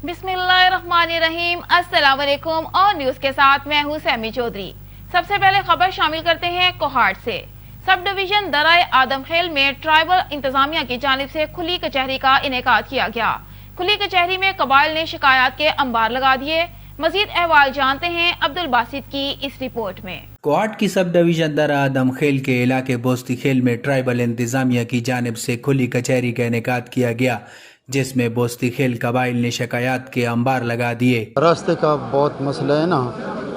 बिस्मिल्लाहिर्रहमानिर्रहीम, अस्सलाम वालेकुम। और न्यूज के साथ मैं हूं सैमी चौधरी। सबसे पहले खबर शामिल करते हैं कोहाट से। सब डिवीजन दराए आदमखेल में ट्राइबल इंतजामिया की जानिब से खुली कचहरी का इनेकाद किया गया। खुली कचहरी में कबाइल ने शिकायत के अंबार लगा दिए। मजीद अहवाल जानते हैं अब्दुल बासित की इस रिपोर्ट में। कोहाट की सब डिवीजन दरा आदमखेल के इलाके बोस्ती खेल में ट्राइबल इंतजामिया की जानिब से खुली कचहरी का इनेकाद किया गया, जिसमें बोस्ती खेल कबाइल ने शिकायत के अंबार लगा दिए। रास्ते का बहुत मसला है ना,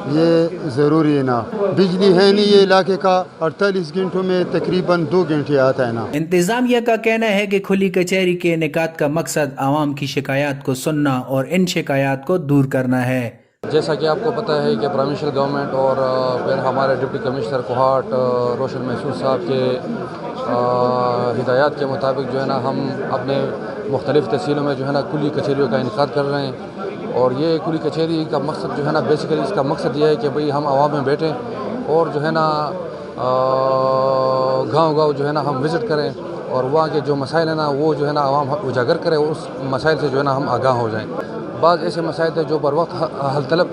ये ज़रूरी है ना, बिजली है नहीं ये इलाके का, 48 घंटों में तकरीबन 2 घंटे आता है ना। इंतजामिया का कहना है कि खुली कचहरी के इनेकाद का मकसद आवाम की शिकायत को सुनना और इन शिकायत को दूर करना है। जैसा कि आपको पता है कि प्रोविंशियल गवर्नमेंट और फिर हमारे डिप्टी कमिश्नर कोहाट रोशन महसूस साहब के हिदायत के मुताबिक जो है ना, हम अपने मुख्तलिफ़ तहसीलों में जो है ना खुली कचहरियों का इनेकाद कर रहे हैं। और ये खुली कचहरी का मकसद जो है ना, बेसिकली इसका मकसद ये है कि भाई हम आवाम में बैठें और जो है ना गाँव जो है ना हम विज़िट करें और वहाँ के जो मसाइल हैं ना वो जो है ना आवाम उजागर करें और उस मसाइल से जो है ना हम आगाह हो जाएं। बाज़ ऐसे मसाइल थे जो बर वक्त हल तलब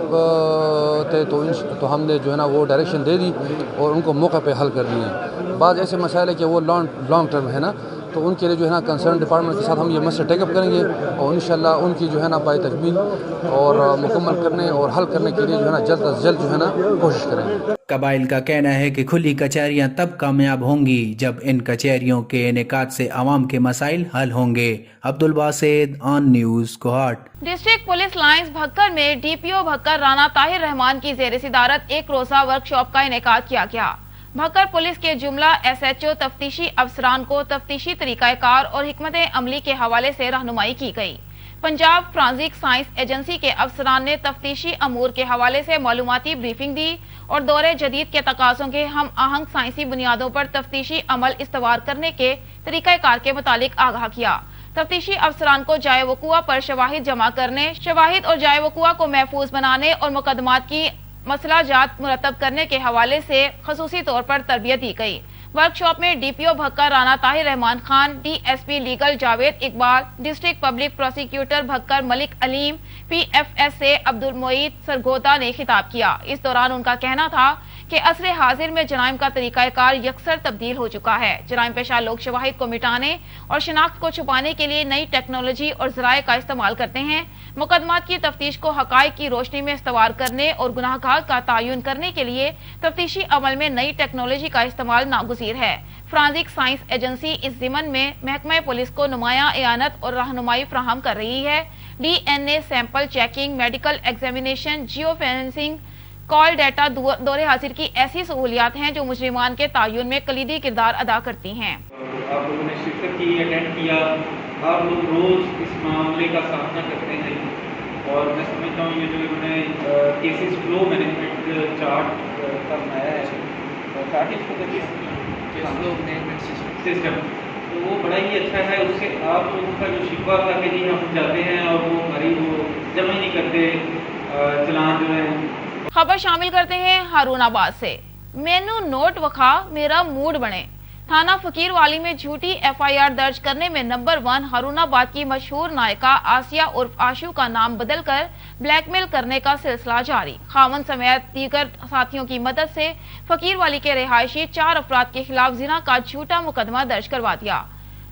थे, तो हमने जो है ना वो डायरेक्शन दे दी और उनको मौके पे हल कर दिए। बाज़ ऐसे मसाइल है कि वो लॉन्ग टर्म है ना, तो उनके लिए जो है ना कंसर्न डिपार्टमेंट के साथ हम ये मसले टेकअप करेंगे और इंशाल्लाह उनकी जो है ना बाय तकमील और मुकम्मल करने और हल करने के लिए जो है ना जल्द अज जल्द जो है ना कोशिश करेंगे। कबाइल का कहना है कि खुली कचहरियां तब कामयाब होंगी जब इन कचहरियों के इनेकाद से आवाम के मसाइल हल होंगे। Abdul Basit, on news, Kohat. District police lines Bhakkar में डीपीओ भक्कर राना ताहिर रहमान की जेर सिदारत एक रोजा वर्कशॉप का इनेकाद किया गया। भक्कर पुलिस के जुमला SHO तफ्तीशी अफसरान को तफ्तीशी तरीकाकार और हिकमत अमली के हवाले से रहनुमाई की गई। पंजाब फ्रांसिक साइंस एजेंसी के अफसरान ने तफ्तीशी अमूर के हवाले से मालूमाती ब्रीफिंग दी और दौरे जदीद के तकाज़ों के हम आहंग साइंसी बुनियादों पर तफ्तीशी अमल इस्तवार करने के तरीकाकार के मुतालिक आगाह किया। तफ्तीशी अफसरान को जाए वकुआ पर शवाहिद जमा करने, शवाहिद और जाए वकुआ को महफूज बनाने और मुकदमात की मसला जात मुरतब करने के हवाले से खसूसी तौर पर तरबियत दी गई। वर्कशॉप में DPO Bhakkar Rana Tahir Rehman Khan, DSP legal Javed Iqbal, district public prosecutor Bhakkar Malik Aleem, PFS से अब्दुल मोईद सरगोदा ने खिताब किया। इस दौरान उनका कहना था कि असरे हाजिर में जराइम का तरीकाकार यकसर तब्दील हो चुका है। जराइम पेशा लोग शवाहिद को मिटाने और शिनाख्त को छुपाने के लिए नई टेक्नोलॉजी और जराये का इस्तेमाल करते हैं। मुकदमात की तफ्तीश को हकाइक की रोशनी में इस्तवार करने और गुनाहगार का तयन करने के लिए तफ्तीशी अमल में नई टेक्नोलॉजी का इस्तेमाल नागुज़ीर है। फ्रांसिक साइंस एजेंसी इस ज़िमन में महकमा पुलिस को नुमाया एआनत और रहनुमाई फराहम कर रही है। DNA sample checking, medical examination, geo fencing, call data, दौरे हाजिर की ऐसी सहूलियात हैं जो मुजरिमान के तयन में कलीदी किरदार अदा करती हैं। आप लोगों ने शिरकत की, अटेंड किया, आप लोग रोज़ इस मामले का सामना करते हैं और मैं समझता हूँ ये जो इन्होंने केसेस फ्लो मैनेजमेंट चार्ट का बनाया है, चार्ट सिस्टम, तो वो बड़ा ही अच्छा है। उससे आप लोगों का जो शिकवा था कि जी हम जाते हैं और वो हमारी वो जमा ही नहीं करते चलान जो है। खबर शामिल करते हैं हारूनाबाद से। मेनू नोट वखा मेरा मूड बने। थाना फकीरवाली में झूठी FIR दर्ज करने में नंबर 1 हारूनाबाद की मशहूर नायिका आसिया उर्फ आशू का नाम बदलकर ब्लैकमेल करने का सिलसिला जारी। खामन समेत दीगर साथियों की मदद से फकीरवाली के रिहायशी 4 अफराद के खिलाफ जिना का झूठा मुकदमा दर्ज करवा दिया।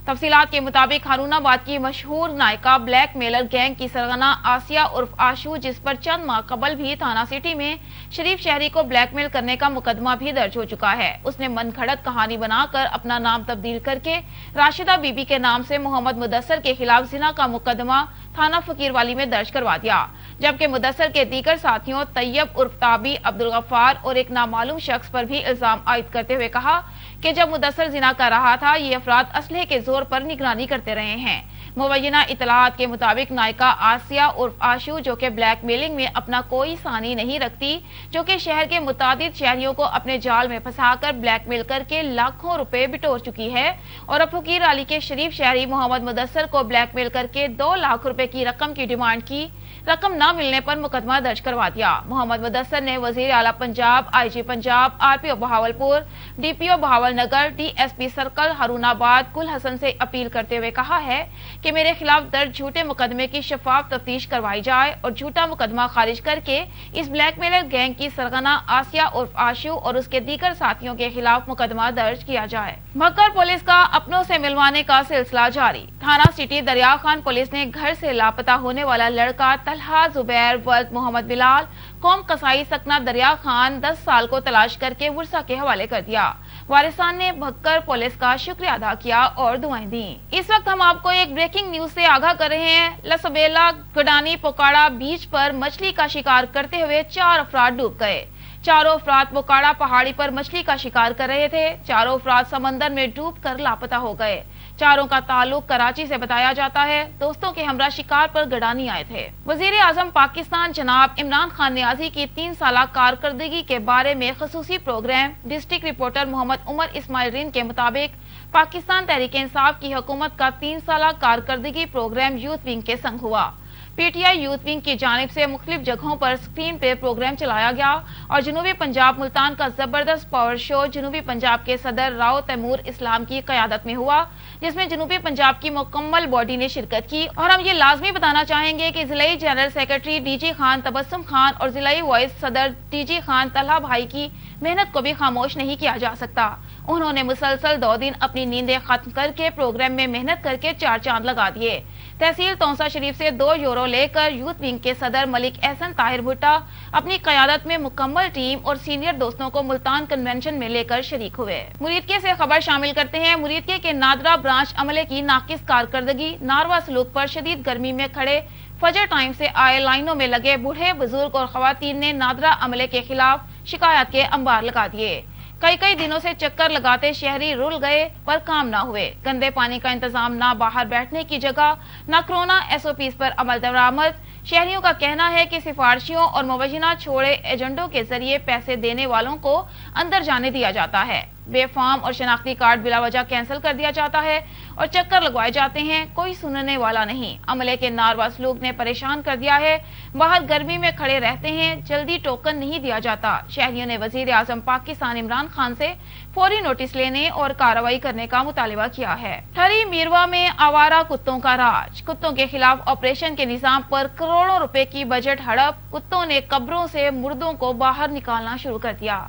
तफसीलात के मुताबिक हारूनाबाद की मशहूर नायिका ब्लैकमेलर गैंग की सरगना आसिया उर्फ आशू, जिस पर चंद माह कबल भी थाना सिटी में शरीफ शहरी को ब्लैकमेल करने का मुकदमा भी दर्ज हो चुका है। उसने मनगढ़ंत कहानी बनाकर अपना नाम तब्दील करके राशिदा बीबी के नाम से मोहम्मद मुदस्सर के खिलाफ जिना का मुकदमा थाना फकीरवाली में दर्ज करवा दिया, जबकि मुदस्सर के दीगर साथियों तैयब उर्फ ताबी, अब्दुल गफ्फार और एक नामालूम शख्स पर भी इल्जाम आयद करते हुए कहा कि जब मुदस्सर जिना कर रहा था ये अफराद असलहे के जोर पर निगरानी करते रहे हैं। मुबैना इतलात के मुताबिक नायिका आसिया उर्फ आशू, जो कि ब्लैकमेलिंग में अपना कोई सानी नहीं रखती, जो कि शहर के मुतादिद शहरियों को अपने जाल में फंसाकर ब्लैकमेल करके लाखों रुपए बिटोर चुकी है और अब फकीरवाली के शरीफ शहरी मोहम्मद मुदस्सर को ब्लैकमेल करके 2 लाख रुपए की रकम की डिमांड की। रकम न मिलने पर मुकदमा दर्ज करवा दिया। मोहम्मद मुदस्सर ने वजीर आला Punjab, IG Punjab, RPO Bahawalpur, DPO Bahawalnagar, DSP circle Harunabad कुल हसन से अपील करते हुए कहा है कि मेरे खिलाफ दर्ज झूठे मुकदमे की शफाफ तफ्तीश करवाई जाए और झूठा मुकदमा खारिज करके इस ब्लैकमेलर गैंग की सरगना आसिया उर्फ आशु और उसके दीगर साथियों के खिलाफ मुकदमा दर्ज किया जाए। भक्कर पुलिस का अपनों से मिलवाने का सिलसिला जारी। थाना सिटी दरिया खान पुलिस ने घर से लापता होने वाला लड़का तलहा जुबैर वल्द मोहम्मद बिलाल कौम कसाई सकना दरिया खान 10 साल को तलाश करके वर्सा के हवाले कर दिया। वारिसान ने भक्कर पुलिस का शुक्रिया अदा किया और दुआएं दी। इस वक्त हम आपको एक ब्रेकिंग न्यूज से आगाह कर रहे हैं। लसबेला गडानी पोकाड़ा बीच पर मछली का शिकार करते हुए 4 अफराद डूब गए। चारों अफराद पोकाड़ा पहाड़ी पर मछली का शिकार कर रहे थे। चारों अफराद समंदर में डूबकर लापता हो गए। चारों का ताल्लुक कराची से बताया जाता है। दोस्तों के हमरा शिकार पर गडानी आए थे। वजीर आजम पाकिस्तान जनाब इमरान खान नियाजी की 3 साल कारकर्दगी के बारे में खसूसी program district reporter Mohammad Umar Ismail रिन के मुताबिक पाकिस्तान तहरीक इंसाफ की हुकूमत का 3 साल कारकर्दगी प्रोग्राम यूथ विंग के संग हुआ। PTI यूथ विंग की जानिब से मुख्तलिफ जगहों पर स्क्रीन पे प्रोग्राम चलाया गया और जनूबी पंजाब मुल्तान का जबरदस्त पावर शो जनूबी पंजाब के सदर राव तैमूर इस्लाम की क़यादत में हुआ, जिसमें जनूबी पंजाब की मुकम्मल बॉडी ने शिरकत की। और हम ये लाजमी बताना चाहेंगे कि जिलाई general secretary DG Khan Tabassum Khan और जिलाई वाइस सदर DG खान तलहा भाई की मेहनत को भी खामोश नहीं किया जा सकता। उन्होंने मुसलसल 2 दिन अपनी नींदें खत्म करके प्रोग्राम में मेहनत करके 4 चांद लगा दिए। तहसील तौसा शरीफ से 2 यूरो लेकर यूथ विंग के सदर मलिक एहसन ताहिर भुट्टा अपनी क़यादत में मुकम्मल टीम और सीनियर दोस्तों को मुल्तान कन्वेंशन में लेकर शरीक हुए। मुरीदके से खबर शामिल करते हैं। मुरीदके के नादरा ब्रांच अमले की नाकिस कारकर्दगी, नारवा सलूक पर शदीद गर्मी में खड़े फजर टाइम से आए लाइनों में लगे बूढ़े बुजुर्ग और खवातीन ने नादरा अमले के खिलाफ शिकायत के अंबार लगा दिए। कई दिनों से चक्कर लगाते शहरी रुल गए पर काम ना हुए। गंदे पानी का इंतजाम, ना बाहर बैठने की जगह, ना कोरोना SOPs पर अमल दरामद। शहरियों का कहना है कि सिफारिशियों और मुबैना छोड़े एजेंडों के जरिए पैसे देने वालों को अंदर जाने दिया जाता है। बेफाम और शनाख्ती कार्ड बिला वजह कैंसिल कर दिया जाता है और चक्कर लगवाए जाते हैं। कोई सुनने वाला नहीं। अमले के नारवा सलूक ने परेशान कर दिया है। बाहर गर्मी में खड़े रहते हैं, जल्दी टोकन नहीं दिया जाता। शहरियों ने वजीर आजम पाकिस्तान इमरान खान से फौरी नोटिस लेने और कार्रवाई करने का मुतालिबा किया है। ठरी मीरवा में आवारा कुत्तों का राज। कुत्तों के खिलाफ ऑपरेशन के निजाम पर करोड़ों रुपए की बजट हड़प। कुत्तों ने कब्रों से मुर्दों को बाहर निकालना शुरू कर दिया।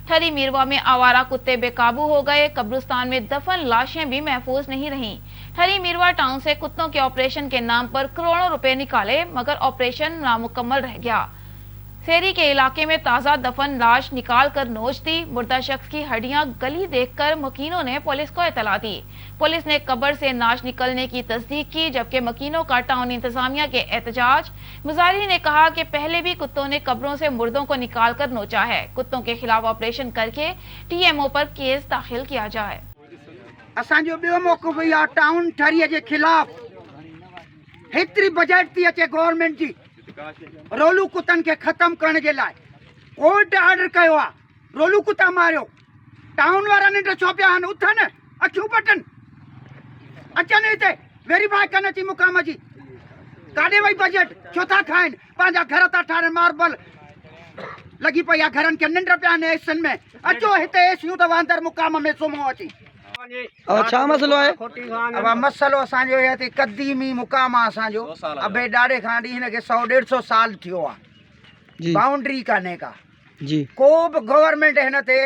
ठरी मीरवा में आवारा कुत्ते बेकाबू हो गए। कब्रिस्तान में दफन लाशें भी महफूज नहीं रहीं। ठरी मीरवा टाउन से कुत्तों के ऑपरेशन के नाम पर करोड़ों रुपए निकाले मगर ऑपरेशन नामुकम्मल रह गया। सेरी के इलाके में ताजा दफन लाश निकाल कर नोच दी। मुर्दा शख्स की हड्डियां गली देखकर मकीनों ने पुलिस को इतला दी। पुलिस ने कब्र से नाश निकलने की तस्दीक की, जबकि मकीनों का टाउन इंतजामिया के एहतजाज। मुजाहिरीन ने कहा कि पहले भी कुत्तों ने कब्रों से मुर्दों को निकाल कर नोचा है। कुत्तों के खिलाफ ऑपरेशन करके TMO पर केस दाखिल किया जाए। असांजो ॿियो मौक़ो बि आहे टाउन ठरीअ जे खिलाफ़। हेतिरी बजट थी अचे गवर्नमेंट जी रोलू कुतनि खे ख़तमु करण जे लाइ। कोर्ट ऑर्डर कयो आहे, रोलू कुता मारियो। टाउन वारा निंड छो पिया आहिनि? उथनि, अखियूं पटनि, अचनि हिते वेरीफाई कनि अची मुक़ाम जी। काॾे वई बजट? छो था खाइनि? पंहिंजा घर था ठाहिनि, मार्बल लॻी पई आहे घरनि खे, निंड पिया आहिनि एसियुनि में। अचो हिते एसियूं अथव अंदरि मुक़ाम में, सुम्हो अची। छा मसलो आहे? अब मसलो असांजो इहो आहे क़दीमी मुक़ाम आहे असांजो। अबे ॾाढे खां वठी हिनखे 100-150 साल थियो आहे। बाउंड्री कान्हे का जी। को बि गवर्नमेंट हिन ते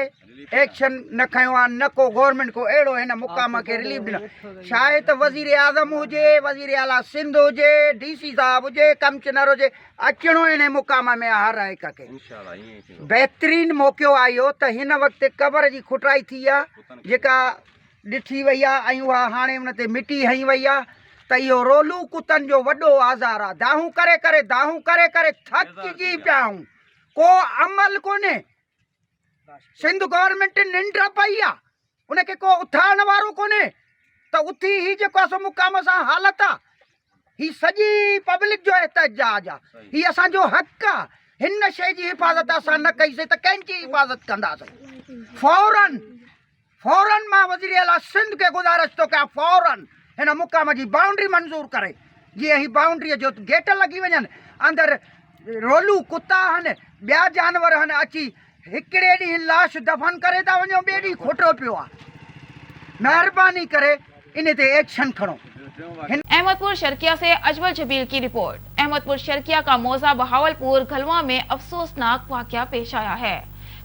एक्शन न खयो आहे, न को गवर्नमेंट को अहिड़ो हिन मुक़ाम खे रिलीफ ॾिनो। शायदि त वज़ीर आज़म हुजे, वज़ीर आला सिंध हुजे, DC साहब हुजे, कमिश्नर हुजे, अचणो हिन मुक़ाम में हर हिक खे। बहितरीन मौक़ो आयो त हिन वक़्तु क़बर जी खुटाई थी आहे जेका ॾिठी वई आहे ऐं उहा हाणे उन ते मिटी हई वई आहे। त इहो रोलू कुतनि जो वॾो आज़ार आहे। दाहूं करे करे थकिजी पिया आहियूं। को अमल कोन्हे। सिंध गवर्नमेंट निंड पई आहे, उनखे को उथारण वारो कोन्हे। त उथी ही जेको आहे सो मुक़ाम सां हालत आहे। ही सॼी पब्लिक जो एहतजाज आहे। ही असांजो हक़ आहे। हिन शइ जी हिफ़ाज़त असां न कईसीं त कंहिंजी हिफ़ाज़त कंदासीं? फौरन मां वज़ीर आला सिंध खे गुज़ारिश थो कयां, फौरन हिन मुक़ाम जी बाउंड्री मंज़ूर करे। जीअं ही बाउंड्रीअ जो गेट लॻी वञनि, अंदर रोलू कुत्ता हन ॿिया जानवर हन अची हिकिड़े ॾींहुं लाश दफ़न करे था वञो ॿिए ॾींहुं खोटो पियो आहे। महिरबानी करे इन ते एक्शन खणो। अहमदपुर शर्किया से अजमल जबील की रिपोर्ट। अहमदपुर शर्किया का मौजा बहावलपुर घलवा में अफसोसनाक वाकया पेश आया है।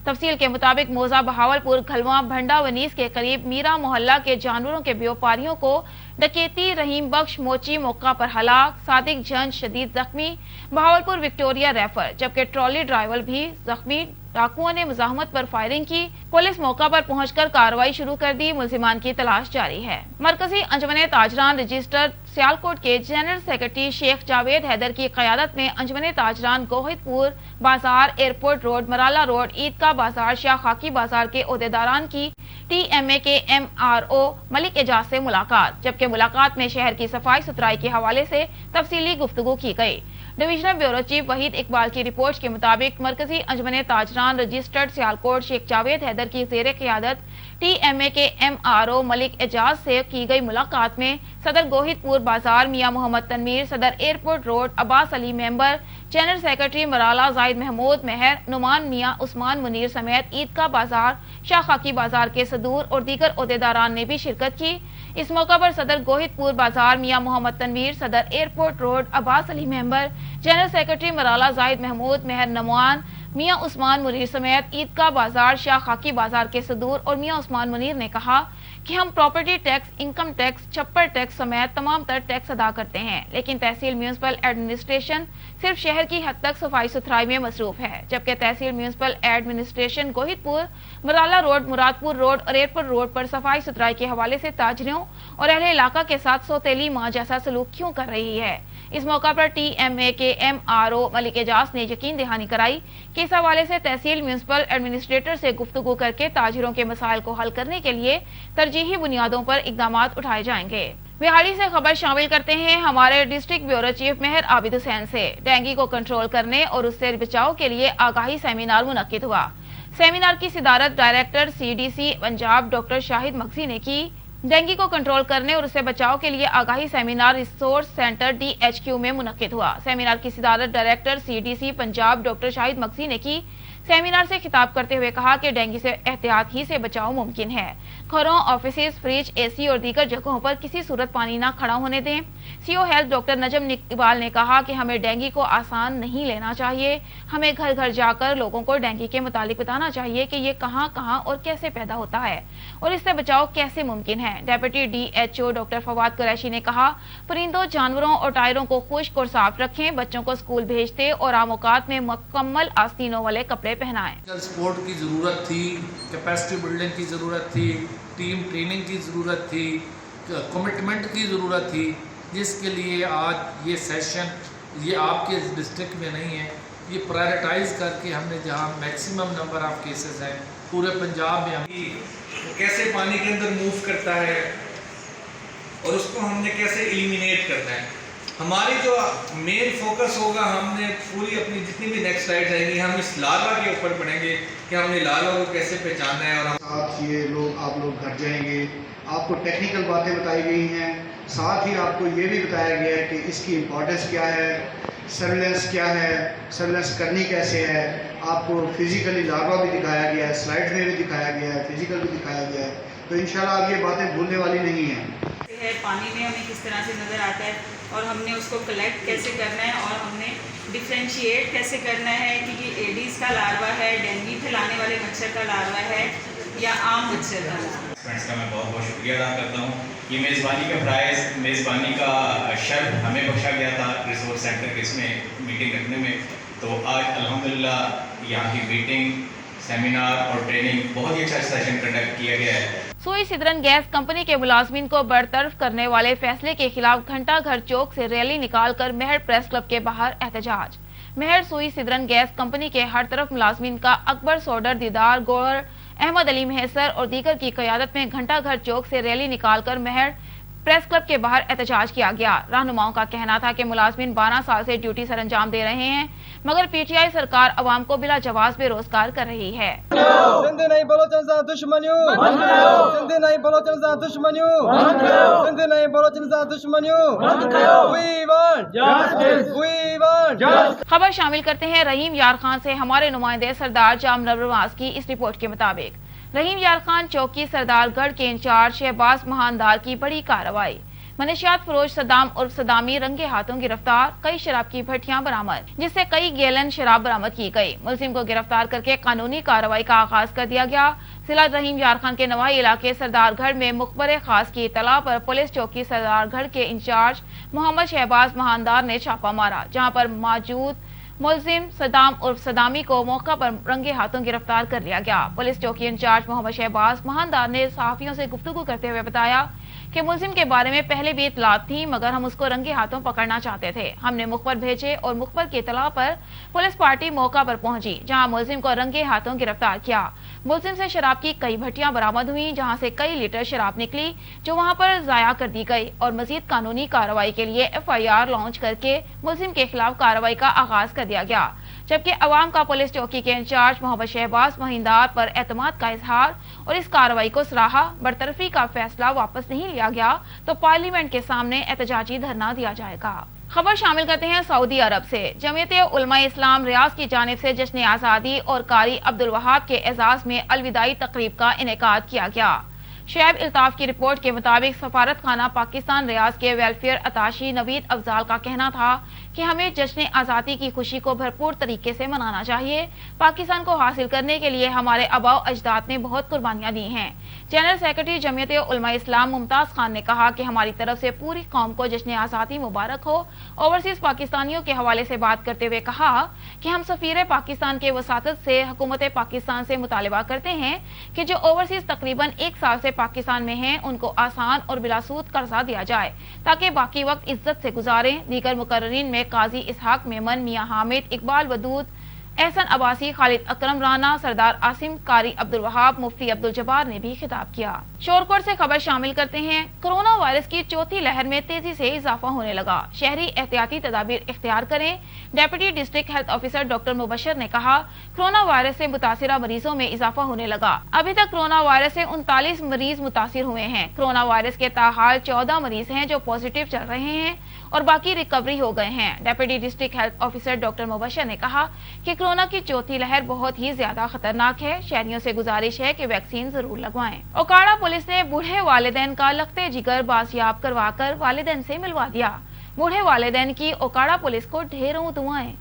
तफसील के मुताबिक मौजा बहावलपुर घलवा भंडा वनीस के करीब मीरा मोहल्ला के जानवरों के व्यापारियों को डकैती रहीम बख्श मोची मौका पर हलाक, सादिक जंज शदीद जख्मी, बहावलपुर विक्टोरिया रेफर, जबकि ट्रॉली ड्राइवर भी जख्मी। डाकुओं ने मुजाहमत पर फायरिंग की। पुलिस मौका पर पहुंचकर कार्रवाई शुरू कर दी। मुलजिमान की तलाश जारी है। मरकजी अंजुमन ताजरान रजिस्टर्ड सियालकोट के जनरल सेक्रेटरी शेख जावेद हैदर की क़यादत में अंजुमन ताजरान गोहिदपुर बाजार, एयरपोर्ट रोड, मराला रोड, ईदगाह बाजार, शाह खाकी बाजार के ओहदेदारान की TMA के MRO मलिक एजाज से मुलाकात, जबकि मुलाकात में शहर की सफाई सुथराई के हवाले से तफसीली गुफ्तगू की गई। Divisional bureau chief Waheed Iqbal की रिपोर्ट के मुताबिक मरकजी अंजुमन ताजरान रजिस्टर्ड सियालकोट शेख जावेद हैदर की ज़ेर क़यादत TMA के MRO मलिक एजाज से की गई मुलाकात में सदर गोहिदपुर बाजार मियां मोहम्मद तनवीर, सदर airport road Abbas Ali member, general secretary Marala Zahid Mahmood Mehar, Noman Mian Usman Munir समेत ईदगाह बाजार, शाह खाकी बाजार के सदूर और दीगर ओहदेदारान ने भी शिरकत की। इस मौका पर सदर गोहिदपुर बाजार मियां मोहम्मद तनवीर, सदर airport road Abbas Ali member, general secretary Marala Zahid Mahmood Mehar, Noman Mian Usman Munir समेत ईदगाह बाजार, शाह खाकी बाजार के सदूर और मियां उस्मान मुनीर ने कहा कि हम प्रॉपर्टी टैक्स, इनकम टैक्स, छप्पर टैक्स समेत तमाम तर टैक्स अदा करते हैं, लेकिन तहसील म्यूनिसिपल एडमिनिस्ट्रेशन सिर्फ शहर की हद तक सफाई सुथराई में मसरूफ है, जबकि tehsil municipal administration Gohidpur, Marala road, Muradpur road और एयरपोर्ट रोड पर सफाई सुथराई के हवाले से ताजरों और अहले इलाका के साथ सौतेली मां जैसा सलूक क्यों कर रही है। इस मौका पर TMA के MRO मलिक एजाज ने यकीन दहानी कराई कि इस हवाले से तहसील म्यूनिसिपल एडमिनिस्ट्रेटर से गुफ्तगू करके ताजिरों के मसाइल को हल करने के लिए तरजीही बुनियादों पर इकदाम उठाए जाएंगे। बिहाड़ी से खबर शामिल करते हैं हमारे डिस्ट्रिक्ट ब्यूरो चीफ मेहर आबिद हुसैन से। डेंगू को कंट्रोल करने और उससे बचाव के लिए आगाही सेमिनार मुनक्किद हुआ। सेमिनार की सदारत director CDC Punjab doctor Shahid Maghzi ने की। डेंगू को कंट्रोल करने और उससे बचाव के लिए आगाही सेमिनार रिसोर्स सेंटर DHQ में मुनक्किद हुआ। सेमिनार की सदारत director CDC Punjab doctor Shahid Maghzi ने की। सेमिनार से खिताब करते हुए कहा कि डेंगू से एहतियात ही से बचाव मुमकिन है। घरों, ऑफिस, फ्रिज, AC और दीगर जगहों पर किसी सूरत पानी न खड़ा होने दें। CO हेल्थ डॉक्टर नजम इकबाल ने कहा कि हमें डेंगू को आसान नहीं लेना चाहिए। हमें घर घर जाकर लोगों को डेंगू के मुतालिक बताना चाहिए कि ये कहां कहां और कैसे पैदा होता है और इससे बचाव कैसे मुमकिन है। Deputy DHO doctor Fawad Qureshi ने कहा, परिंदों, जानवरों और टायरों को खुश्क और साफ रखें। बच्चों को स्कूल भेजते और आम औकात में मुकम्मल आस्तीनों वाले कपड़े पहनाएं। स्पोर्ट की ज़रूरत थी, कैपेसिटी बिल्डिंग की ज़रूरत थी, टीम ट्रेनिंग की ज़रूरत थी, कमिटमेंट की ज़रूरत थी, जिसके लिए आज ये सेशन ये आपके डिस्ट्रिक्ट में नहीं है, ये प्रायोरिटाइज करके हमने जहाँ मैक्सिमम नंबर ऑफ केसेस हैं पूरे पंजाब में हम कैसे पानी के अंदर मूव करता है और उसको हमने कैसे एलिमिनेट करना है। हमारी जो मेन फोकस होगा, हमने पूरी अपनी जितनी भी नेक्स्ट स्लाइड आएंगी हम इस लार्वा के ऊपर पढ़ेंगे कि हमने लार्वा को कैसे पहचानना है। और साथ ये लोग आप लोग घर जाएंगे, आपको टेक्निकल बातें बताई गई हैं, साथ ही आपको ये भी बताया गया है कि इसकी इम्पोर्टेंस क्या है, सर्विलेंस क्या है, सर्विलेंस करनी कैसे है। आपको फिजिकली लार्वा भी दिखाया गया है, स्लाइड में भी दिखाया गया है, फिजिकल भी दिखाया गया है, तो इंशाल्लाह आप ये बातें भूलने वाली नहीं हैं। पानी में हमें किस तरह से नज़र आता है और हमने उसको कलेक्ट कैसे करना है और हमने डिफ्रेंशिएट कैसे करना है कि ये एडीज़ का लार्वा है, डेंगू फैलाने वाले मच्छर का लार्वा है या आम मच्छर का लार्वा। फ्रेंड्स का मैं बहुत बहुत शुक्रिया अदा करता हूँ। ये मेज़बानी का प्राइज़, मेज़बानी का शर्फ हमें बख्शा गया था रिसोर्स सेंटर के इसमें मीटिंग रखने में, तो आज अल्हम्दुलिल्लाह यहाँ की मीटिंग, सेमिनार और ट्रेनिंग बहुत ही अच्छा सेशन कंडक्ट किया गया है। सुई सिदरन गैस कंपनी के मुलाजमीन को बरतरफ करने वाले फैसले के खिलाफ घंटा घर चौक से रैली निकालकर मेहर प्रेस क्लब के बाहर एहतजाज। मेहर सुई सिदरन गैस कंपनी के हर तरफ मुलाजमीन का अकबर सोडर, दीदार गौर, अहमद अली मेहसर और दीगर की क़यादत में घंटा घर चौक से रैली निकालकर मेहर प्रेस क्लब के बाहर एहतजाज किया गया। रहनुमाओं का कहना था कि मुलाजमीन 12 साल से ड्यूटी सर अंजाम दे रहे हैं, मगर पीटीआई सरकार अवाम को बिला जवाब बेरोजगार कर रही है। खबर शामिल करते हैं रहीम यार खान से। हमारे नुमाइंदे सरदार जाम नवाज की इस रिपोर्ट के मुताबिक रहीम यार खान चौकी सरदारगढ़ के इंचार्ज शहबाज महानदार की बड़ी कार्रवाई। मनशियात फरोश सदाम उर्फ सदामी रंगे हाथों गिरफ्तार। कई शराब की भट्टियां बरामद, जिससे कई गैलन शराब बरामद की गई। मुलजिम को गिरफ्तार करके कानूनी कार्रवाई का आगाज कर दिया गया। जिला रहीम यार खान के नवाई इलाके सरदारगढ़ में मुखबर खास की इतला पर पुलिस चौकी सरदारगढ़ के इंचार्ज मोहम्मद शहबाज महानदार ने छापा मारा, जहां पर मौजूद मुलजिम सदाम उर्फ सदामी को मौका पर रंगे हाथों गिरफ्तार कर लिया गया। पुलिस चौकी इंचार्ज मोहम्मद शहबाज महानदार ने सहाफियों से गुफ्तगू करते हुए बताया कि मुलजिम के बारे में पहले भी इतलात थी, मगर हम उसको रंगे हाथों पकड़ना चाहते थे। हमने मुखबर भेजे और मुखबर की इतला पर पुलिस पार्टी मौका पर पहुंची, जहां मुलजिम को रंगे हाथों गिरफ्तार किया। मुलजिम से शराब की कई भट्टियां बरामद हुई, जहां से कई लीटर शराब निकली, जो वहां पर जाया कर दी गई और मजीद कानूनी कार्रवाई के लिए FIR लॉन्च करके मुलजिम के खिलाफ कार्रवाई का आगाज कर दिया गया। जबकि अवाम का पुलिस चौकी के इंचार्ज मोहम्मद शहबाज महिंदार पर एतमाद का इजहार और इस कार्रवाई को सराहा। बरतरफी का फैसला वापस नहीं लिया गया तो पार्लियामेंट के सामने एहतजाजी धरना दिया जाएगा। खबर शामिल करते हैं सऊदी अरब से। जमीयत उलमा इस्लाम रियाज की जानिब से जश्न आज़ादी और कारी अब्दुल वहाब के एजाज में अलविदाई तकरीब का इनेकाद किया गया। शैब इल्ताफ की रिपोर्ट के मुताबिक सफारत खाना पाकिस्तान रियाज के वेलफेयर अताशी नवीद अफजाल का कहना था कि हमें जश्न आज़ादी की खुशी को भरपूर तरीके से मनाना चाहिए। पाकिस्तान को हासिल करने के लिए हमारे आबाओ अजदाद ने बहुत कुर्बानियां दी हैं। जनरल सेक्रेटरी जमीयत उलमा इस्लाम मुमताज खान ने कहा कि हमारी तरफ से पूरी कौम को जश्न आज़ादी मुबारक हो। ओवरसीज पाकिस्तानियों के हवाले से बात करते हुए कहा कि हम सफीर पाकिस्तान के वसातत से हुकूमत पाकिस्तान से मुतालिबा करते हैं कि जो ओवरसीज तकरीबन 1 साल से पाकिस्तान में हैं, उनको आसान और बिलासूद कर्जा दिया जाए ताकि बाकी वक्त इज्जत से गुजारें। दीगर मुकर्ररीन में काजी इसहाक मेमन, मियां हामिद, इकबाल वदूद, एहसन अब्बासी, खालिद अकरम राना, सरदार आसिम, कारी अब्दुल वहाब, मुफ्ती अब्दुल जब्बार ने भी खिताब किया। शोरकोट से खबर शामिल करते हैं। कोरोना वायरस की चौथी लहर में तेजी से इजाफा होने लगा, शहरी एहतियाती तदाबीर इख्तियार करें। Deputy district health officer doctor Mubashar ने कहा, कोरोना वायरस से मुतासिरा मरीजों में इजाफा होने लगा। अभी तक कोरोना वायरस से 39 मरीज मुतासिर हुए हैं। कोरोना वायरस के ताहाल 14 मरीज हैं जो पॉजिटिव चल रहे हैं और बाकी रिकवरी हो गए हैं। Deputy district health officer doctor Mubashar ने कहा कि कोरोना की चौथी लहर बहुत ही ज्यादा खतरनाक है। शहरियों से गुजारिश है कि वैक्सीन जरूर लगवाएं। ओकाड़ा पुलिस ने बूढ़े वालिदैन का लखते जिगर बाजियाब करवाकर वालिदैन से मिलवा दिया। बूढ़े वालिदैन की ओकाड़ा पुलिस को ढेरों दुआएं।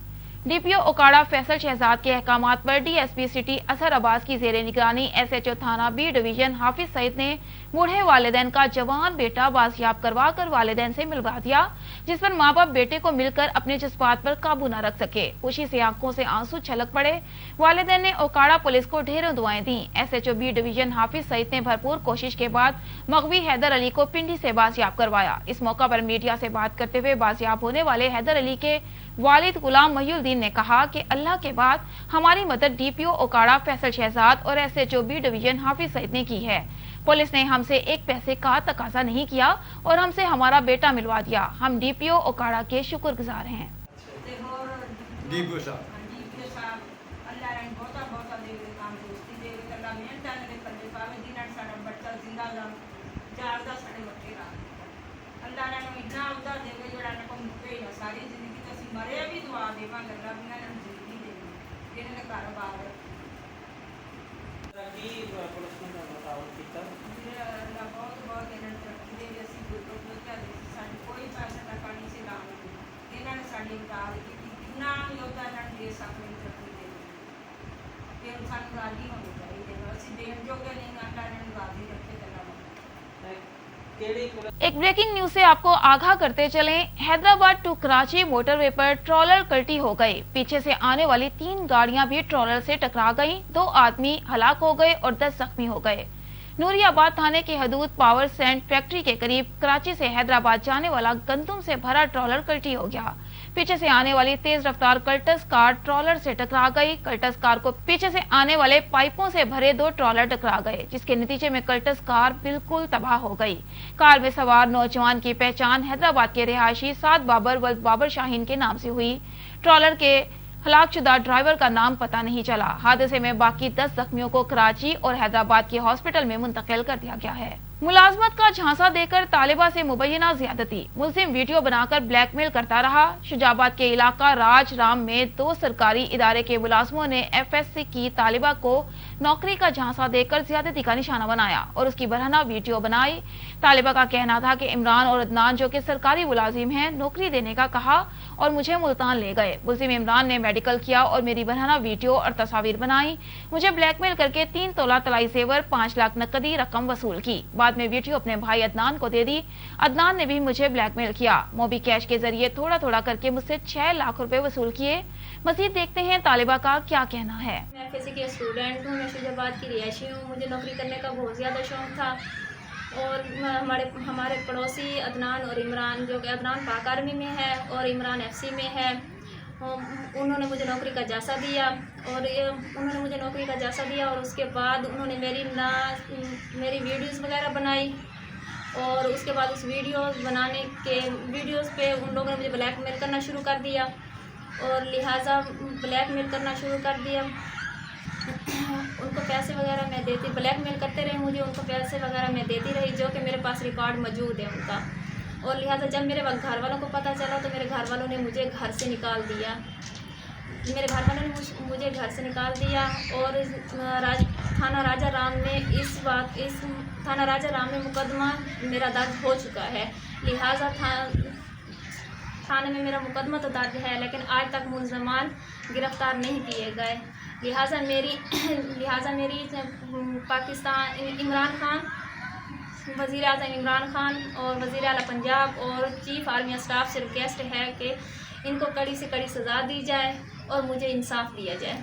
डीपीओ ओकाड़ा फैसल शहजाद के अहकामात पर डीएसपी सिटी असर अब्बास की जेरे निगरानी SHO थाना B डिवीजन हाफिज सईद ने बूढ़े वालिदैन का जवान बेटा बाजियाब करवा कर वालिदैन से मिलवा दिया, जिस पर माँ बाप बेटे को मिलकर अपने जज्बात पर काबू न रख सके। खुशी से आंखों से आंसू छलक पड़े। वालिदैन ने ओकाड़ा पुलिस को ढेरों दुआएं दी। SHO B division Hafiz Saeed ने भरपूर कोशिश के बाद मगवी हैदर अली को पिंडी से बाजियाब करवाया। इस मौका पर मीडिया से बात करते हुए बाजियाब होने वाले हैदर अली के वालिद गुलाम महिउद्दीन ने कहा कि अल्लाह के बाद हमारी मदद डीपीओ ओकाड़ा फैसल शहजाद और SHO B division Hafiz Saeed ने की है। पुलिस ने हमसे एक पैसे का तकाजा नहीं किया और हमसे हमारा बेटा मिलवा दिया। हम डीपीओ ओकाड़ा के शुक्रगुजार हैं। एक ब्रेकिंग न्यूज से आपको आगाह करते चलें। हैदराबाद टू कराची मोटरवे पर ट्रॉलर कल्टी हो गई। पीछे से आने वाली 3 गाड़ियां भी ट्रॉलर से टकरा गईं। 2 आदमी हलाक हो गए और 10 जख्मी हो गए। नूरियाबाद थाने की हदूद पावर सेंट फैक्ट्री के करीब कराची से हैदराबाद जाने वाला गंदम से भरा ट्रॉलर कल्टी हो गया। पीछे से आने वाली तेज रफ्तार कल्टस कार ट्रॉलर से टकरा गई। कल्टस कार को पीछे से आने वाले पाइपों से भरे 2 ट्रॉलर टकरा गए, जिसके नतीजे में कल्टस कार बिल्कुल तबाह हो गई। कार में सवार नौजवान की पहचान हैदराबाद के रिहायशी साद बाबर व बाबर शाहीन के नाम से हुई। ट्रॉलर के हलाकशुदा ड्राइवर का नाम पता नहीं चला। हादसे में बाकी 10 जख्मियों को कराची और हैदराबाद के हॉस्पिटल में मुंतकिल कर दिया गया है। मुलाजमत का झांसा देकर तालिबा से मुबैना ज्यादती, मुल्जिम वीडियो बनाकर ब्लैकमेल करता रहा। शुजाबाद के इलाका राज राम में 2 सरकारी इदारे के मुलाजमों ने FSC की तालिबा को नौकरी का झांसा देकर ज्यादती का निशाना बनाया और उसकी बरहना वीडियो बनाई। तालिबा का कहना था कि इमरान और अदनान, जो कि सरकारी मुलाजिम हैं, नौकरी देने का कहा और मुझे मुल्तान ले गए। मुल्जिम इमरान ने मेडिकल किया और मेरी बरहना वीडियो और तस्वीर बनाई। मुझे ब्लैकमेल करके 3 तोला तलाई जेवर, 5 लाख नकदी रकम वसूल की। बाद में वीडियो अपने भाई अदनान को दे दी। अदनान ने भी मुझे ब्लैकमेल किया। मोबी कैश के जरिए थोड़ा थोड़ा करके मुझसे 6 लाख रुपए वसूल किए। मजीद देखते हैं तालिबा का क्या कहना है। मैं FSC की स्टूडेंट हूँ, मैं शुजाबाद की रिहायशी हूँ। मुझे नौकरी करने का बहुत ज़्यादा शौक़ था और हमारे पड़ोसी अदनान और इमरान, जो कि अदनान पाक आर्मी में है और इमरान FC में है, उन्होंने मुझे नौकरी का जासा दिया और उसके बाद उन्होंने मेरी वीडियोस वगैरह बनाई और उसके बाद उस वीडियोस पे उन लोगों ने मुझे ब्लैकमेल करना शुरू कर दिया और लिहाजा ब्लैकमेल करना शुरू कर दिया। उनको पैसे वगैरह मैं देती, ब्लैकमेल करते रहे मुझे, उनको पैसे वगैरह मैं देती रही, जो कि मेरे पास रिकॉर्ड मौजूद है उनका। और लिहाजा जब मेरे घर वालों को पता चला तो मेरे घर वालों ने मुझे घर से निकाल दिया। और थाना राजा राम में मुकदमा मेरा दर्ज हो चुका है। लिहाजा थाने में मेरा मुकदमा तो दर्ज है, लेकिन आज तक मुल्ज़मान गिरफ्तार नहीं किए गए। लिहाजा मेरी पाकिस्तान इमरान खान, वज़ीर आज़म इमरान खान और वज़ीर आला पंजाब और चीफ़ आर्मी स्टाफ से रिक्वेस्ट है कि इनको कड़ी से कड़ी सज़ा दी जाए और मुझे इंसाफ दिया जाए।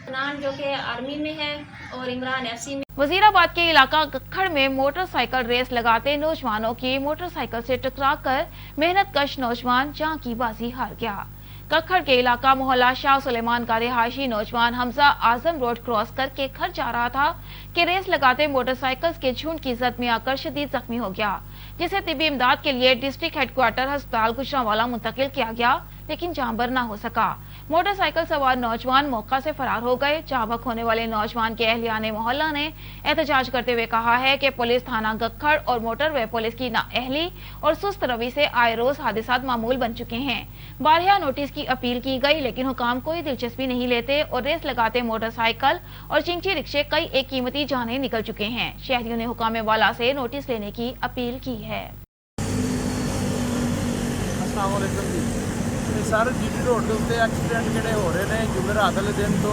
अदनान जो कि आर्मी में है और इमरान FC में। वजीराबाद के इलाका गखड़ में मोटरसाइकिल रेस लगाते नौजवानों की मोटरसाइकिल से टकराकर मेहनत कश नौजवान जान की बाजी हार गया। कखड़ के इलाका मोहल्ला शाह सुलेमान का रिहायशी नौजवान हमजा आजम रोड क्रॉस करके घर जा रहा था कि रेस लगाते मोटरसाइकिल के झुंड की जद में आकर शदीद जख्मी हो गया, जिसे तिब्बी इमदाद के लिए डिस्ट्रिक्ट हेडक्वार्टर अस्पताल गुजरांवाला मुंतकिल किया गया, लेकिन जांबर न हो सका। मोटरसाइकिल सवार नौजवान मौका से फरार हो गए। चाबक होने वाले नौजवान के अहलियाने मोहल्ला ने एहतजाज करते हुए कहा है कि पुलिस थाना गखड़ और मोटरवे पुलिस की नाअहली और सुस्त रवि से आए रोज हादसात मामूल बन चुके हैं। बारहा नोटिस की अपील की गई, लेकिन हुकाम कोई दिलचस्पी नहीं लेते और रेस लगाते मोटरसाइकिल और चिंची रिक्शे कई एक कीमती जानें निकल चुके हैं। शहरियों ने हुकाम वाला से नोटिस लेने की अपील की है। सर GT रोड के उत्ते एक्सीडेंट जोड़े हो रहे हैं जुमेरात वाले दिन तो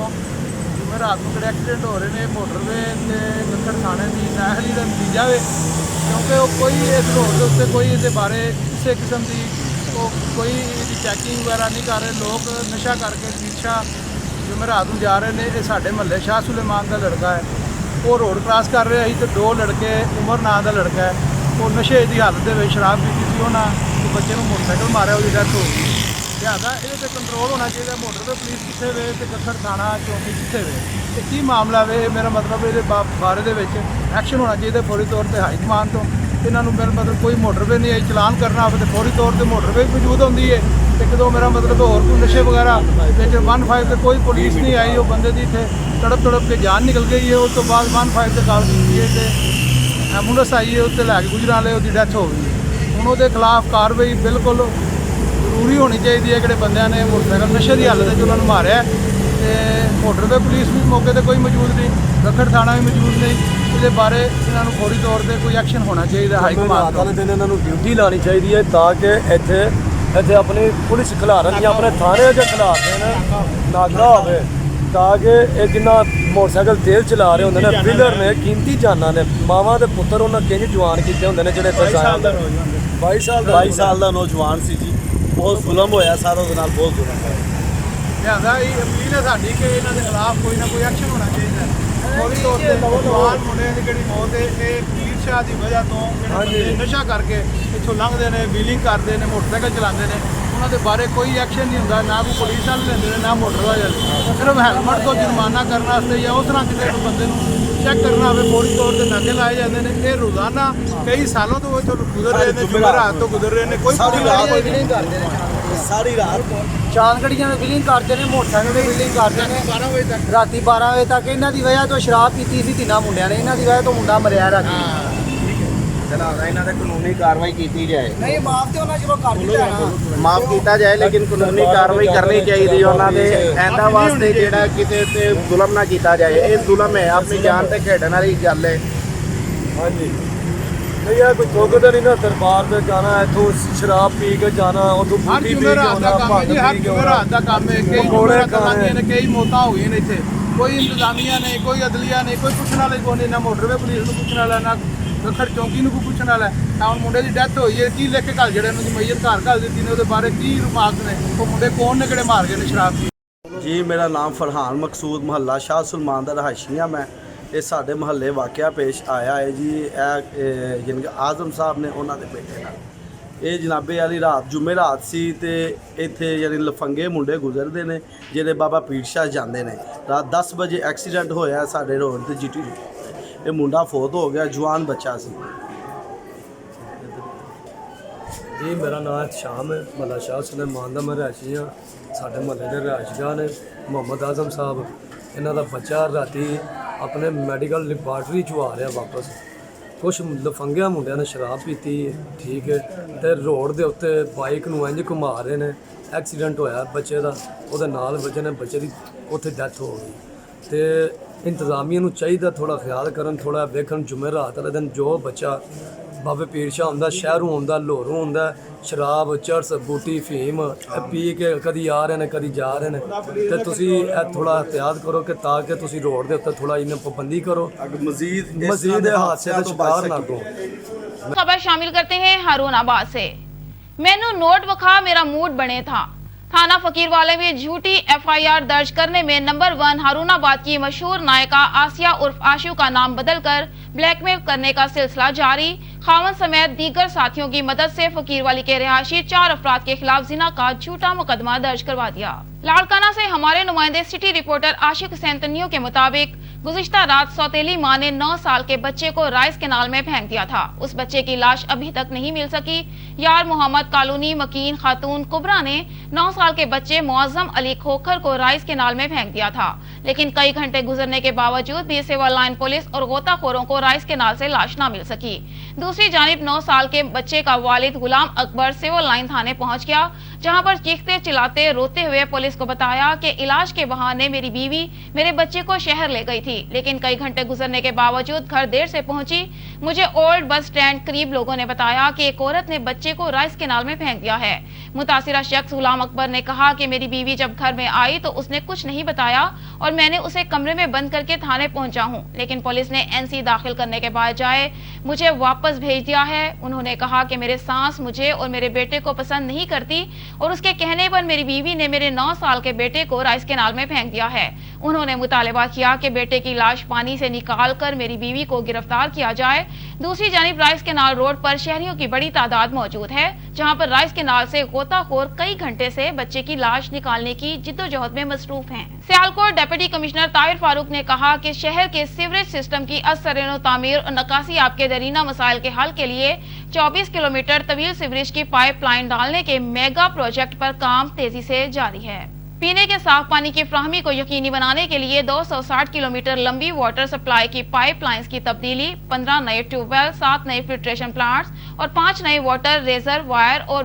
जुमेरात को जोड़े एक्सीडेंट हो रहे हैं मोटरवे ते गखड़ थाने की नाअहली का नतीजा है, क्योंकि कोई इस रोड के उत्ते कोई इस बारे किसी किस्म की कोई चैकिंग वगैरह नहीं कर रहे। लोग नशा करके रिक्शा जुमेरात में जा रहे हैं। ये साढ़े महल्ले शाह सुलेमान का लड़का है, वो रोड क्रॉस कर रहे हैं तो 2 लड़के उमर नाम का लड़का है, वो नशे की हालत में शराब पीती थी, उन्होंने बच्चे को मोटरसाइकिल मारा, वो डेथ हो गई। लिहाजा ये कंट्रोल होना चाहिए। मोटरवे पुलिस कितने वे तो गखड़ थाना चौकी कितने वे, तो की मामला वे, मेरा मतलब ये बारे एक्शन होना चाहिए फौरी तौर पर हाई कमान तो। इन्हों मेरा मतलब कोई मोटरवे नहीं आई चलान करना हो तो फौरी तौर पर मोटरवे मौजूद होंगी है। एक दो मेरा मतलब होर कोई नशे वगैरह 1-5 से कोई पुलिस नहीं आई, वो बंदे की इतने तड़प के जान निकल गई है। उस तो बाद 1-5 से कॉल की है, एंबूलेंस आई है, उत्ते लैके गुजराले उसकी डेथ हो गई। हूँ वो खिलाफ कार्रवाई बिल्कुल जरूरी होनी चाहिए है। कि बंद ने मोटरसाइकिल नशे की हालत उन्होंने मारिया, मोटरवे पुलिस भी मौके पर कोई मौजूद नहीं, गखड़ थाना भी मौजूद नहीं। ये बारे इन्हों फौरी तौर पर कोई एक्शन होना चाहिए। हाई कमान वाले दिन इन्हों ड्यूटी लानी चाहिए है ताकि इतने अपनी पुलिस खिलारन या अपने थाने जो खिलारते हैं नागरा हो, ताकि जिन्ना मोटरसाइकिल तेल चला रहे होंगे ने पिलर ने कीमती जाना ने मावां के पुत्र उन्होंने किंज जवान किए होंगे ने जो 22 साल का नौजवान सी जी, बहुत जुलम होया सारा बहुत जुलम है। लिहाजा ये अपील है साड़ी कि इन्हों के खिलाफ कोई ना कोई एक्शन होना चाहिए। फौरी तौर पर नौजवान मुंडे की जी मौत है पीर शाह की वजह तो नशा करके इतों लंघते हैं, व्हीलिंग करते हैं, मोटरसाइकिल चलाते हैं, ਉਹਨਾਂ ਦੇ ਬਾਰੇ ਕੋਈ ਐਕਸ਼ਨ ਨਹੀਂ ਹੁੰਦਾ, ਨਾ ਕੋਈ ਪੁਲਿਸ ਵਾਲੇ ਲੈਂਦੇ ਨੇ ਨਾ ਮੋਟਰ ਵਾਲੇ। ਸਿਰਫ ਹੈਲਮਟ ਤੋਂ ਜੁਰਮਾਨਾ ਕਰਨ ਵਾਸਤੇ ਜਾਂ ਉਸ ਤਰ੍ਹਾਂ ਕਿਸੇ ਨੂੰ ਬੰਦੇ ਨੂੰ ਚੈੱਕ ਕਰਨਾ ਹੋਵੇ ਫੌਰੀ ਤੌਰ ਤੇ ਨਾਕੇ ਲਾਏ ਜਾਂਦੇ ਨੇ। ਇਹ ਰੋਜ਼ਾਨਾ ਕਈ ਸਾਲੋਂ ਤੋਂ ਇੱਥੋਂ ਗੁਜ਼ਰ ਰਹੇ ਨੇ, ਜੁਮੇਰਾਤ ਤੋਂ ਗੁਜ਼ਰ ਰਹੇ ਨੇ, ਕੋਈ ਬਿਲਿੰਗ ਕਰਦੇ ਨੇ ਸਾਰੀ ਰਾਤ ਚਾਂਦ ਗੱਡੀਆਂ ਦੇ ਬਿਲਿੰਗ ਕਰਦੇ ਨੇ, ਮੋਟਰਸਾਈਕਲ ਦੇ ਬਿਲਿੰਗ ਕਰਦੇ ਨੇ 12 ਵਜੇ ਤੱਕ, ਰਾਤੀ 12 ਵਜੇ ਤੱਕ। ਇਹਨਾਂ ਦੀ ਵਜ੍ਹਾ ਤੋਂ ਸ਼ਰਾਬ ਪੀਤੀ ਸੀ ਤਿੰਨਾਂ ਮੁੰਡਿਆਂ ਨੇ, ਇਹਨਾਂ ਦੀ ਵਜ੍ਹਾ ਤੋਂ ਮੁੰਡਾ ਮਰਿਆ ਰਾਤੀ। ਚਲਾਉਂਦਾ ਇਹਨਾਂ ਤੇ ਕਾਨੂੰਨੀ ਕਾਰਵਾਈ ਕੀਤੀ ਜਾਏ। ਨਹੀਂ ਮਾਫ ਤੇ ਉਹਨਾਂ ਚਲੋ ਕਰ ਦਿੱਤਾ ਨਾ, ਮਾਫ ਕੀਤਾ ਜਾਏ, ਲੇਕਿਨ ਕਾਨੂੰਨੀ ਕਾਰਵਾਈ ਕਰਨੀ ਚਾਹੀਦੀ ਉਹਨਾਂ ਦੇ ਐਂਦਾ ਵਾਸਤੇ ਜਿਹੜਾ ਕਿਸੇ ਤੇ ਜ਼ੁਲਮ ਨਾ ਕੀਤਾ ਜਾਏ। ਇਹ ਜ਼ੁਲਮ ਹੈ, ਆਪਣੀ ਜਾਨ ਤੇ ਖੇਡਣ ਵਾਲੀ ਗੱਲ ਹੈ। ਹਾਂਜੀ ਨਹੀਂ ਯਾਰ ਕੋਈ ਠੋਕਦਾ ਨਹੀਂ ਨਾ, ਦਰਬਾਰ ਤੇ ਜਾਣਾ, ਇੱਥੋਂ ਸ਼ਰਾਬ ਪੀ ਕੇ ਜਾਣਾ, ਉਦੋਂ ਹਰ ਜੁਮੇਰਾਤ ਦਾ ਕੰਮ ਹੈ ਜੀ, ਹਰ ਜੁਮੇਰਾਤ ਦਾ ਕੰਮ ਹੈ। ਕਈ ਜੁਮੇਰਾਤਾਂ ਲੰਘੀਆਂ ਨੇ, ਕਈ ਮੌਤਾਂ ਹੋ ਗਈਆਂ ਨੇ ਇੱਥੇ। ਕੋਈ ਇੰਤਜ਼ਾਮੀਆ ਨੇ, ਕੋਈ ਅਦਲੀਆ ਨੇ, ਕੋਈ ਪੁੱਛਣ ਵਾਲੇ ਕੋਈ ਨਹੀਂ, ਨਾ ਮੋਟਰਵੇ ਪੁਲਿਸ ਨੂੰ ਪੁੱਛਣ ਵਾਲਾ, ਨਾ ਖੜ ਚੌਂਕੀ ਨੂੰ ਕੋਈ ਪੁੱਛਣ ਵਾਲਾ। ਹੁਣ ਮੁੰਡੇ ਦੀ ਡੈਥ ਹੋਈ ਹੈ, ਕੀ ਲਿਖ ਕੇ ਘੱਲ ਜਿਹੜੇ ਉਹਨਾਂ ਦੀ ਮਈਅਤ ਘਰ ਘੱਲ ਦਿੱਤੀ ਨੇ, ਉਹਦੇ ਬਾਰੇ ਕੀ ਰਿਮਾਰਕ ਨੇ? ਉਹ ਮੁੰਡੇ ਕੌਣ ਨੇ ਕਿਹੜੇ ਮਾਰ ਗਏ ਨੇ ਸ਼ਰਾਬ ਪੀ? ਜੀ ਮੇਰਾ ਨਾਮ ਫਰਹਾਨ ਮਕਸੂਦ, ਮਹੱਲਾ ਸ਼ਾਹ ਸੁਲਮਾਨ ਦਾ ਰਹਾਇਸ਼ੀ ਹਾਂ ਮੈਂ। ਇਹ ਸਾਡੇ ਮਹੱਲੇ ਵਾਕਿਆ ਪੇਸ਼ ਆਇਆ ਹੈ ਜੀ। ਇਹ ਯਾਨੀ ਕਿ ਆਜ਼ਮ ਸਾਹਿਬ ਨੇ ਉਹਨਾਂ ਦੇ ਬੇਟੇ ਨਾਲ, ਇਹ ਜਨਾਬੇ ਵਾਲੀ ਰਾਤ ਜੁਮੇਰਾਤ ਸੀ ਤੇ ਇੱਥੇ ਯਾਨੀ ਲਫੰਗੇ ਮੁੰਡੇ ਗੁਜ਼ਰਦੇ ਨੇ ਜਿਹੜੇ ਬਾਬਾ ਪੀਰ ਸ਼ਾਹ ਜਾਂਦੇ ਨੇ। ਰਾਤ 10 ਵਜੇ ਐਕਸੀਡੈਂਟ ਹੋਇਆ ਸਾਡੇ ਰੋਡ ਤੇ GT। ਇਹ ਮੁੰਡਾ ਫੌਤ ਹੋ ਗਿਆ, ਜਵਾਨ ਬੱਚਾ ਸੀ ਜੀ। ਮੇਰਾ ਨਾਮ ਸ਼ਾਮ ਹੈ, ਮਹੱਲਾ ਸ਼ਾਹ ਸੁਲੇਮਾਨ ਦਾ ਮੈਂ ਰਹਾਇਸ਼ੀ ਹਾਂ। ਸਾਡੇ ਮਹੱਲੇ ਦੇ ਰਹਾਇਸ਼ਗਾਹ ਨੇ ਮੁਹੰਮਦ ਆਜ਼ਮ ਸਾਹਿਬ, ਇਹਨਾਂ ਦਾ ਬੱਚਾ ਰਾਤੀ ਆਪਣੇ ਮੈਡੀਕਲ ਲੈਬਾਰਟਰੀ 'ਚੋਂ ਆ ਰਿਹਾ ਵਾਪਸ। ਕੁਛ ਲਫੰਗਿਆਂ ਮੁੰਡਿਆਂ ਨੇ ਸ਼ਰਾਬ ਪੀਤੀ, ਠੀਕ ਹੈ, ਤੇ ਰੋਡ ਦੇ ਉੱਤੇ ਬਾਈਕ ਨੂੰ ਇੰਝ ਘੁਮਾ ਰਹੇ ਨੇ। ਐਕਸੀਡੈਂਟ ਹੋਇਆ ਬੱਚੇ ਦਾ, ਉਹਦੇ ਨਾਲ ਬੱਚੇ ਨੇ, ਬੱਚੇ ਦੀ ਉੱਥੇ ਡੈਥ ਹੋ ਗਈ। ਤੇ ਇੰਤਜ਼ਾਮੀਆ ਨੂੰ ਚਾਹੀਦਾ ਥੋੜਾ ਖਿਆਲ ਕਰਨ, ਥੋੜਾ ਵੇਖਣ। ਜੁਮੇਰਾਤ ਵਾਲੇ ਦਿਨ ਜੋ ਬੱਚਾ ਬਾਬੇ ਪੀਰ ਸ਼ਾਹ ਹੁੰਦਾ, ਸ਼ਹਿਰੋਂ ਹੁੰਦਾ, ਲਾਹੌਰੋਂ ਹੁੰਦਾ, ਸ਼ਰਾਬ ਚਰਸ ਬੂਟੀ ਫੀਮ ਪੀ ਕੇ ਕਦੀ ਆ ਰਹੇ ਨੇ ਕਦੀ ਜਾ ਰਹੇ ਨੇ। ਤੇ ਤੁਸੀਂ ਇਹ ਥੋੜਾ ਇhtiyat ਕਰੋ ਕਿ ਤਾਂ ਕਿ ਤੁਸੀਂ ਰੋਡ ਦੇ ਉੱਤੇ ਥੋੜਾ ਇਹਨਾਂ ਪਾਬੰਦੀ ਕਰੋ, ਮਜ਼ੀਦ ਹਾਦਸੇ ਦਾ ਸ਼ਿਕਾਰ ਨਾ ਹੋ। खबर शामिल करते हैं हारूनाबाद से। मैनू नोट वखा मेरा मूड बने था। थाना फकीरवाले में झूठी FIR दर्ज करने में नंबर 1 हारूनाबाद की मशहूर नायिका आसिया उर्फ आशु का नाम बदलकर ब्लैकमेल करने का सिलसिला जारी। खावन समेत दीगर साथियों की मदद से फकीरवाली के रिहायशी 4 अफराद के खिलाफ जिना का झूठा मुकदमा दर्ज करवा दिया। लाड़काना से हमारे नुमाइंदे सिटी रिपोर्टर आशिक हुसैन तन्नियों के मुताबिक गुज़िश्ता रात सौतेली मां ने 9 साल के बच्चे को राइस कैनाल में फेंक दिया था। उस बच्चे की लाश अभी तक नहीं मिल सकी। यार मोहम्मद कॉलोनी मकीन खातून कुबरा ने 9 साल के बच्चे मुअज्जम अली खोखर को राइस कैनाल में फेंक दिया था, लेकिन कई घंटे गुजरने के बावजूद भी सिविल लाइन पुलिस और गोताखोरों को राइस कैनाल से लाश न मिल सकी। दूसरी जानिब 9 साल के बच्चे का वालिद गुलाम अकबर सिविल लाइन थाने पहुंच गया, जहां पर चीखते चिल्लाते रोते हुए पुलिस को बताया कि इलाज के बहाने मेरी बीवी मेरे बच्चे को शहर ले गई थी, लेकिन कई घंटे गुजरने के बावजूद घर देर से पहुंची। मुझे ओल्ड बस स्टैंड करीब लोगों ने बताया कि एक औरत ने बच्चे को राइस कैनाल में फेंक दिया है। मुतासिरा शख्स गुलाम अकबर ने कहा कि मेरी बीवी जब घर में आई तो उसने कुछ नहीं बताया और मैंने उसे कमरे में बंद करके थाने पहुंचा हूं, लेकिन पुलिस ने NC दाखिल करने के बजाय मुझे वापस भेज दिया है। उन्होंने कहा कि मेरे सास मुझे और मेरे बेटे को पसंद नहीं करती और उसके कहने पर मेरी बीवी ने मेरे 9 साल के बेटे को राइस कैनाल में फेंक दिया है। उन्होंने मुतालबा किया कि बेटे की लाश पानी से निकाल कर मेरी बीवी को गिरफ्तार किया जाए। दूसरी जानिब राइस कैनाल रोड पर शहरियों की बड़ी तादाद मौजूद है, जहां पर राइस कैनाल से गोताखोर कई घंटे से बच्चे की लाश निकालने की जिद्दोजहद में मसरूफ हैं। सियालकोट डिप्टी कमिश्नर ताहिर फारूक ने कहा कि शहर के सीवरेज सिस्टम की असरनो तामीर और नकासी आपके दरीना मसाइल के हल के लिए 24 किलोमीटर तवील सीवरेज की पाइपलाइन डालने के मेगा प्रोजेक्ट पर काम तेजी से जारी है। पीने के साफ पानी की फ्राहमी को यकीनी बनाने के लिए 260 किलोमीटर लंबी वाटर सप्लाई की पाइपलाइंस की तब्दीली, 15 नए ट्यूबवेल, 7 नए फिल्ट्रेशन प्लांट्स और 5 नए वाटर रिजर्वायर और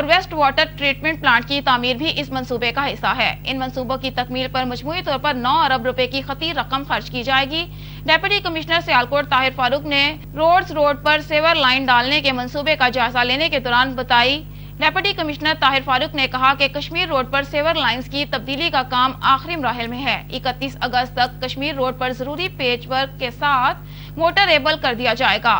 वेस्ट वाटर ट्रीटमेंट प्लांट की तामीर भी इस मंसूबे का हिस्सा है। इन मंसूबों की तकमील पर मजमूई तौर पर 9 अरब रुपए की खती रकम खर्च की जाएगी। डिप्टी कमिश्नर सियालकोट ताहिर फारूक ने रोड पर सेवर लाइन डालने के मंसूबे का जायजा लेने के दौरान बताई। डिप्टी कमिश्नर ताहिर फारूक ने कहा कि कश्मीर रोड पर सेवर लाइंस की तब्दीली का काम आखिरी मराहिल में है। 31 अगस्त तक कश्मीर रोड पर जरूरी पेच वर्क के साथ मोटरेबल कर दिया जाएगा।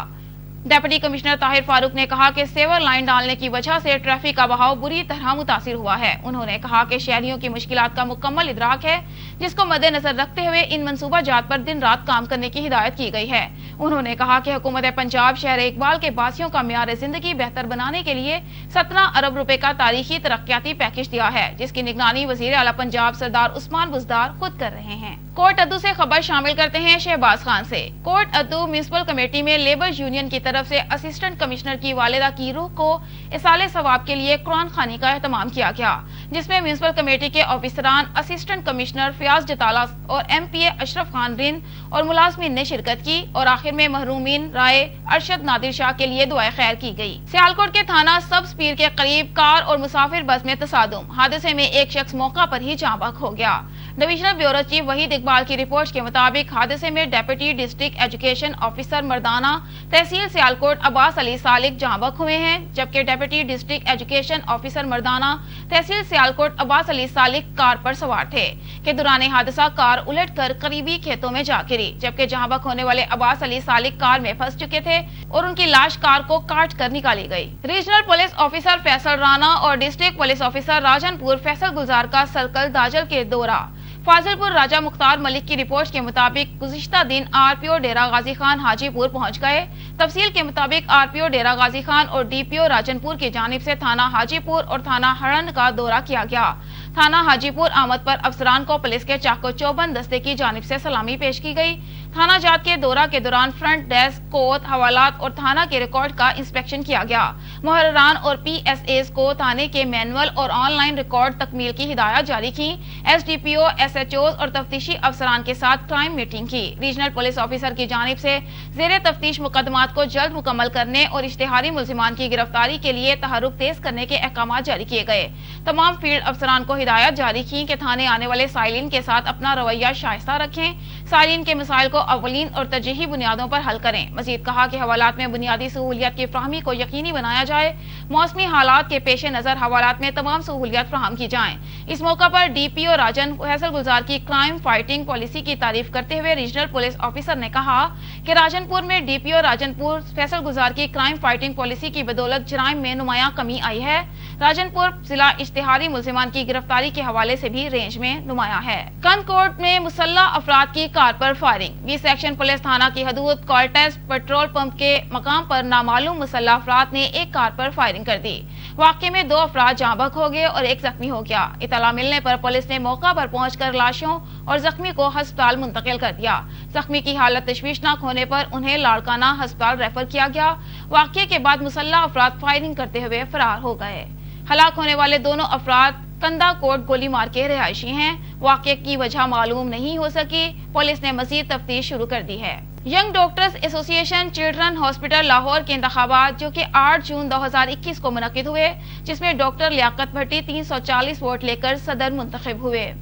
डिप्टी कमिश्नर ताहिर फारूक ने कहा कि सेवर लाइन डालने की वजह से ट्रैफिक का बहाव बुरी तरह मुतासिर हुआ है। उन्होंने कहा कि शहरियों की मुश्किलात का मुकम्मल इदराक है, जिसको मद्देनजर रखते हुए इन मंसूबा जात पर दिन रात काम करने की हिदायत की गई है। उन्होंने कहा कि हुकूमत पंजाब शहर इकबाल के बासियों का मियार जिंदगी बेहतर बनाने के लिए 17 अरब रुपए का तारीखी तरक्याती पैकेज दिया है, जिसकी निगरानी वजीर आला पंजाब सरदार उस्मान बुज़दार खुद कर रहे हैं। कोट अद्दू से खबर शामिल करते हैं शहबाज खान से। कोट अद्दू म्यूनिसिपल कमेटी में लेबर यूनियन की तरफ से असिस्टेंट कमिश्नर की वालिदा की रूह को इसाले सवाब के लिए कुरान खानी का एहतमाम किया गया, जिसमें म्यूनिसिपल कमेटी के ऑफिसरान, असिस्टेंट कमिश्नर फयाज जताला और MPA अशरफ खान रिंद और मुलाजमीन ने शिरकत की और आखिर में महरूमीन राय अरशद नादिर शाह के लिए दुआए खैर की गई। सियालकोट के थाना सब स्पीर के करीब कार और मुसाफिर बस में तसादुम, हादसे में एक शख्स मौका पर ही जाँ बहक हो गया। Divisional bureau chief Waheed Iqbal की रिपोर्ट के मुताबिक हादसे में डेप्यूटी डिस्ट्रिक्ट एजुकेशन ऑफिसर मर्दाना तहसील सियालकोट अब्बास अली सालिक जाँ बहक हुए हैं, जबकि डेप्यूटी डिस्ट्रिक्ट एजुकेशन ऑफिसर मर्दाना तहसील सियालकोट अब्बास अली सालिक कार पर सवार थे कि दौरान हादसा कार उलटकर करीबी खेतों में जा गिरी, जबकि जाँ बहक होने वाले अब्बास अली सालिक कार में फंस चुके थे और उनकी लाश कार को काट कर निकाली गई। Regional police officer Faisal Rana और district police officer Rajanpur Faisal Gulzar का सर्कल दाजल के दौरा। फाजिलपुर राजा मुख्तार मलिक की रिपोर्ट के मुताबिक गुज़िश्ता दिन RPO डेरा गाजी खान हाजीपुर पहुंच गए। तफसील के मुताबिक RPO डेरा गाजी खान और DPO राजनपुर की जानिब से थाना हाजीपुर और थाना हरन का दौरा किया गया। थाना हाजीपुर आमद पर अफसरान को पुलिस के चाको चौबंद दस्ते की जानिब से सलामी पेश की गई। थाना जात के दौरा के दौरान फ्रंट डेस्क, कोत, हवालात और थाना के रिकॉर्ड का इंस्पेक्शन किया गया। मुहर्रान और PSAs को थाने के मैनुअल और ऑनलाइन रिकॉर्ड तकमील की हिदायत जारी की। SDPO, SHOs और तफ्तीशी अफसरान के साथ क्राइम मीटिंग की। रीजनल पुलिस ऑफिसर की जानिब से ज़ेरे तफ्तीश मुकदमात को जल्द मुकम्मल करने और इश्तिहारी मुल्जिमान की गिरफ्तारी के लिए तहरुक तेज करने के अहकाम जारी किए गए। तमाम फील्ड अफसरान को हिदायत जारी की कि थाने आने वाले साइलिन के साथ अपना रवैया शाइस्ता रखें, साइलिन के मसाइल को अवलीन और तरजीही बुनियादों पर हल करें। मजीद कहा कि हवालात में बुनियादी सहूलियत की फ्राहमी को यकीनी बनाया जाए। मौसमी हालात के पेश नजर हवालात में तमाम सहूलियत फ्राहम की जाएं। इस मौका पर DPO राजन फैसल गुलजार की क्राइम फाइटिंग पॉलिसी की तारीफ करते हुए रीजनल पुलिस ऑफिसर ने कहा कि राजनपुर में DPO राजनपुर फैसल गुलजार की क्राइम फाइटिंग पॉलिसी की बदौलत जराइम में नुमाया कमी आई है। राजनपुर जिला इश्तिहारी मुल्जिमान की गिरफ्तारी के हवाले से भी रेंज में नुमाया है। कंदकोट में मुसल्ला अफराद की कार पर फायरिंग। 20 सेक्शन पुलिस थाना की हदूद कॉल्टेस पेट्रोल पंप के मकाम पर नामालूम मुसल्ला अफराद ने एक कार पर फायरिंग कर दी। वाक़े में 2 अफराद जाँ बहक हो गए और एक जख्मी हो गया। इतला मिलने पर पुलिस ने मौका पर पहुंचकर लाशों और जख्मी को अस्पताल मुंतकिल कर दिया। जख्मी की हालत तशवीशनाक होने पर उन्हें लाड़काना अस्पताल रेफर किया गया। वाक़े के बाद मुसल्ला अफराद फायरिंग करते हुए फरार हो गए। हलाक होने वाले दोनों अफराद कंदाकोट गोलीमार के रिहायशी हैं। वाक़े की वजह मालूम नहीं हो सकी। पुलिस ने मजीद तफ्तीश शुरू कर दी है। Young doctors association children hospital Lahore के इंतखाबात जो कि 8 जून 2021 को मुनक्किद हुए, जिसमें डॉक्टर लियाकत भट्टी 340 वोट लेकर सदर मुंतखब हुए।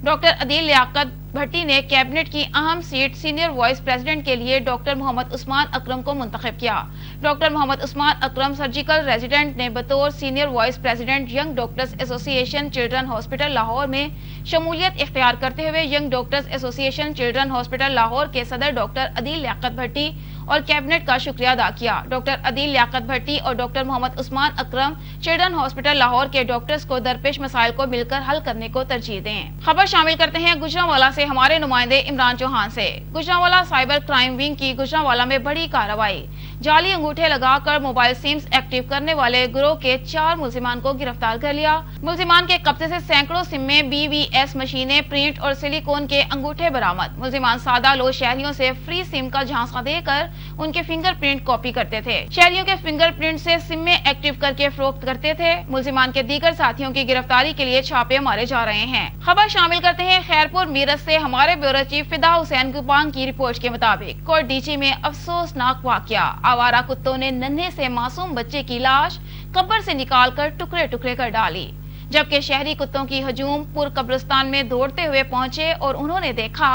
डॉक्टर अदील लियाकत भट्टी ने कैबिनेट की अहम सीट सीनियर वाइस प्रेसिडेंट के लिए डॉक्टर मोहम्मद उस्मान अकरम को मुंतखब किया। डॉक्टर मोहम्मद उस्मान अकरम सर्जिकल रेजिडेंट ने बतौर senior vice president young doctors association children hospital Lahore में शमूलियत इख्तियार करते हुए young doctors association children hospital Lahore के सदर डॉक्टर अदील लियाकत भट्टी और कैबिनेट का शुक्रिया अदा किया। डॉक्टर अदील लियाकत भट्टी और डॉक्टर मोहम्मद उस्मान अकरम चिल्ड्रन हॉस्पिटल लाहौर के डॉक्टर्स को दरपेश मसाइल को मिलकर हल करने को तरजीह दें। खबर शामिल करते हैं गुजरांवाला से हमारे नुमाइंदे इमरान चौहान से। गुजरांवाला साइबर क्राइम विंग की गुजरांवाला में बड़ी कार्रवाई। जाली अंगूठे लगाकर मोबाइल सिम्स एक्टिव करने वाले गिरोह के 4 मुल्जिमान को गिरफ्तार कर लिया। मुल्जिमान के कब्जे से सैकड़ों सिम में BVS मशीनें, प्रिंट और सिलिकॉन के अंगूठे बरामद। मुल्जिमान सादा लो शहरियों से फ्री सिम का झांसा देकर उनके फिंगरप्रिंट कॉपी करते थे। शहरियों के फिंगरप्रिंट से सिम में एक्टिव करके फरोख्त करते थे। मुल्जिमान के दीगर साथियों की गिरफ्तारी के लिए छापे मारे जा रहे हैं। खबर शामिल करते हैं खैरपुर मीरत से हमारे ब्यूरो चीफ फिदा हुसैन गुबांग की रिपोर्ट के मुताबिक कोट डीची में अफसोसनाक वाकया। आवारा कुत्तों ने नन्हे से मासूम बच्चे की लाश कब्र से निकालकर टुकड़े टुकड़े कर डाली, जबकि शहरी कुत्तों की हजूम पुर कब्रिस्तान में दौड़ते हुए पहुंचे और उन्होंने देखा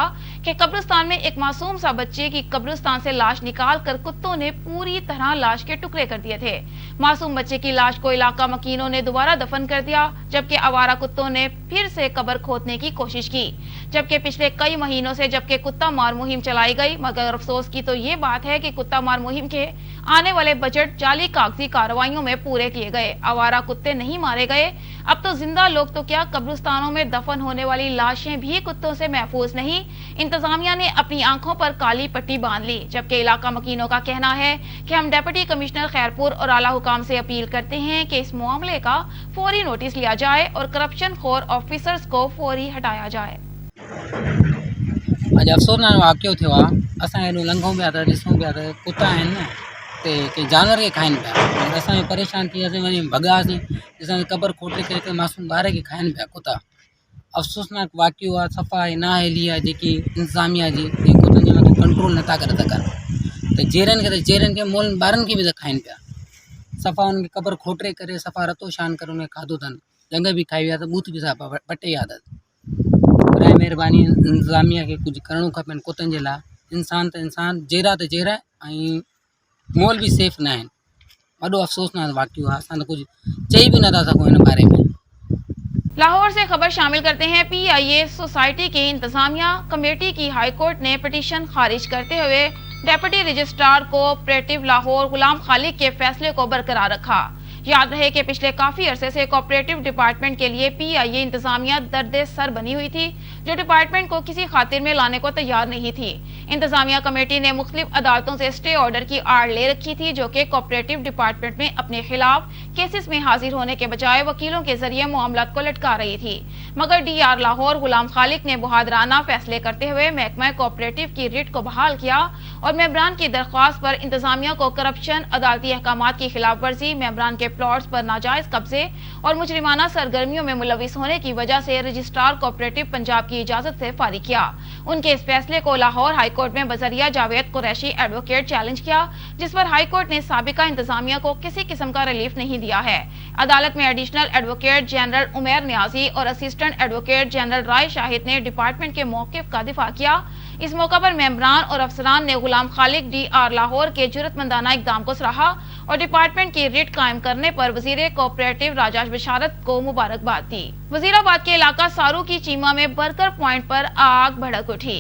कि कब्रिस्तान में एक मासूम सा बच्चे की कब्रिस्तान से लाश निकाल कर कुत्तों ने पूरी तरह लाश के टुकड़े कर दिए थे। मासूम बच्चे की लाश को इलाका मकीनों ने दोबारा दफन कर दिया, जबकि आवारा कुत्तों ने फिर से कब्र खोदने की कोशिश की। जबकि पिछले कई महीनों से जबकि कुत्ता मार मुहिम चलाई गई, मगर अफसोस की तो ये बात है कि कुत्ता मार मुहिम के आने वाले बजट जाली कागजी कार्रवाइयों में पूरे किए गए। आवारा कुत्ते नहीं मारे गए। अब तो जिंदा लोग तो क्या, कब्रिस्तानों में दफन होने वाली लाशें भी कुत्तों से महफूज नहीं। इंतजामिया ने अपनी आंखों पर काली पट्टी बांध ली, जबकि इलाका मकीनों का कहना है कि हम डिप्टी कमिश्नर खैरपुर और आला हुकाम से अपील करते हैं कि इस मामले का फौरी नोटिस लिया जाए और करप्शन खोर ऑफिसर्स को फौरी हटाया जाए। अॼु अफ़सोसनाक वाक़ियो थियो आहे। असां हेॾो लंघूं पिया त ॾिसूं पिया त कुता आहिनि न के जानवर खे खाइनि पिया, और असां परेशान थी वियासीं। वञी भॻासीं, ॾिसां क़बर खोटे करे मासूम ॿार खे खाइनि पिया कुता। अफ़सोसनाक वाक़ियो आहे। सफ़ा ना हेली आहे जेकी इंतज़ामिया जी, कुतनि जे मथां कंट्रोल नथा करे सघनि, त जेरनि खे मोलनि ॿारनि खे बि त खाइनि पिया। सफ़ा उनखे क़बर खोटे करे सफ़ा रतो शान करे उनखे खाधो अथनि, जंग बि खाई विया त बूथ बि सफ़ा पटे विया अथनि। बराए महिरबानी इंतज़ामिया खे कुझु करणो खपनि कुतनि जे लाइ। इंसान त इंसान, जहिड़ा त जहिड़ा, ऐं मोल भी सेफ न आहिनि। वॾो अफ़सोसनाक वाक़ियो आहे। असां त कुझु चई बि नथा सघूं हिन बारे में। लाहौर से खबर शामिल करते हैं। PIA सोसाइटी की इंतजामिया कमेटी की हाईकोर्ट ने पिटीशन खारिज करते हुए डेप्यूटी रजिस्ट्रार कोऑपरेटिव लाहौर गुलाम खालिक के फैसले को बरकरार रखा। याद रहे कि पिछले काफी अरसे से कोऑपरेटिव डिपार्टमेंट के लिए PIA इंतजामिया दर्दे सर बनी हुई थी, जो डिपार्टमेंट को किसी खातिर में लाने को तैयार नहीं थी। इंतजामिया कमेटी ने मुख्तलिफ अदालतों से स्टे ऑर्डर की आड़ ले रखी थी, जो कि कोऑपरेटिव डिपार्टमेंट में अपने खिलाफ केसेस में हाजिर होने के बजाय वकीलों के जरिए मामलात को लटका रही थी। मगर DR लाहौर गुलाम खालिक ने बहादुराना फैसले करते हुए महकमा कोऑपरेटिव की रिट को बहाल किया और मेंबरान की दरख्वास्त पर इंतजामिया को करप्शन, अदालती अहकामात की खिलाफ वर्जी, मेंबरान के प्लॉट्स पर नाजायज कब्जे और मुजरिमाना सरगर्मियों में मुलविस होने की वजह से रजिस्ट्रार कोऑपरेटिव पंजाब की इजाजत से फारिग किया। उनके इस फैसले को लाहौर हाईकोर्ट में बजरिया जावेद कुरैशी एडवोकेट चैलेंज किया, जिस पर हाईकोर्ट ने साबिका इंतजामिया को किसी किस्म का रिलीफ नहीं दिया है। अदालत में additional advocate general Umair Niazi और असिस्टेंट एडवोकेट जनरल राय शाहिद ने डिपार्टमेंट के मौकिफ का दिफा किया। इस मौका पर मेंबरान और अफसरान ने गुलाम खालिक DR लाहौर के जुर्रतमंदाना इकदाम को सराहा और डिपार्टमेंट की रिट कायम करने पर वजीर कोऑपरेटिव राजाश बशारत को मुबारकबाद दी। वजीराबाद के इलाका सारू की चीमा में बर्गर पॉइंट पर आग भड़क उठी।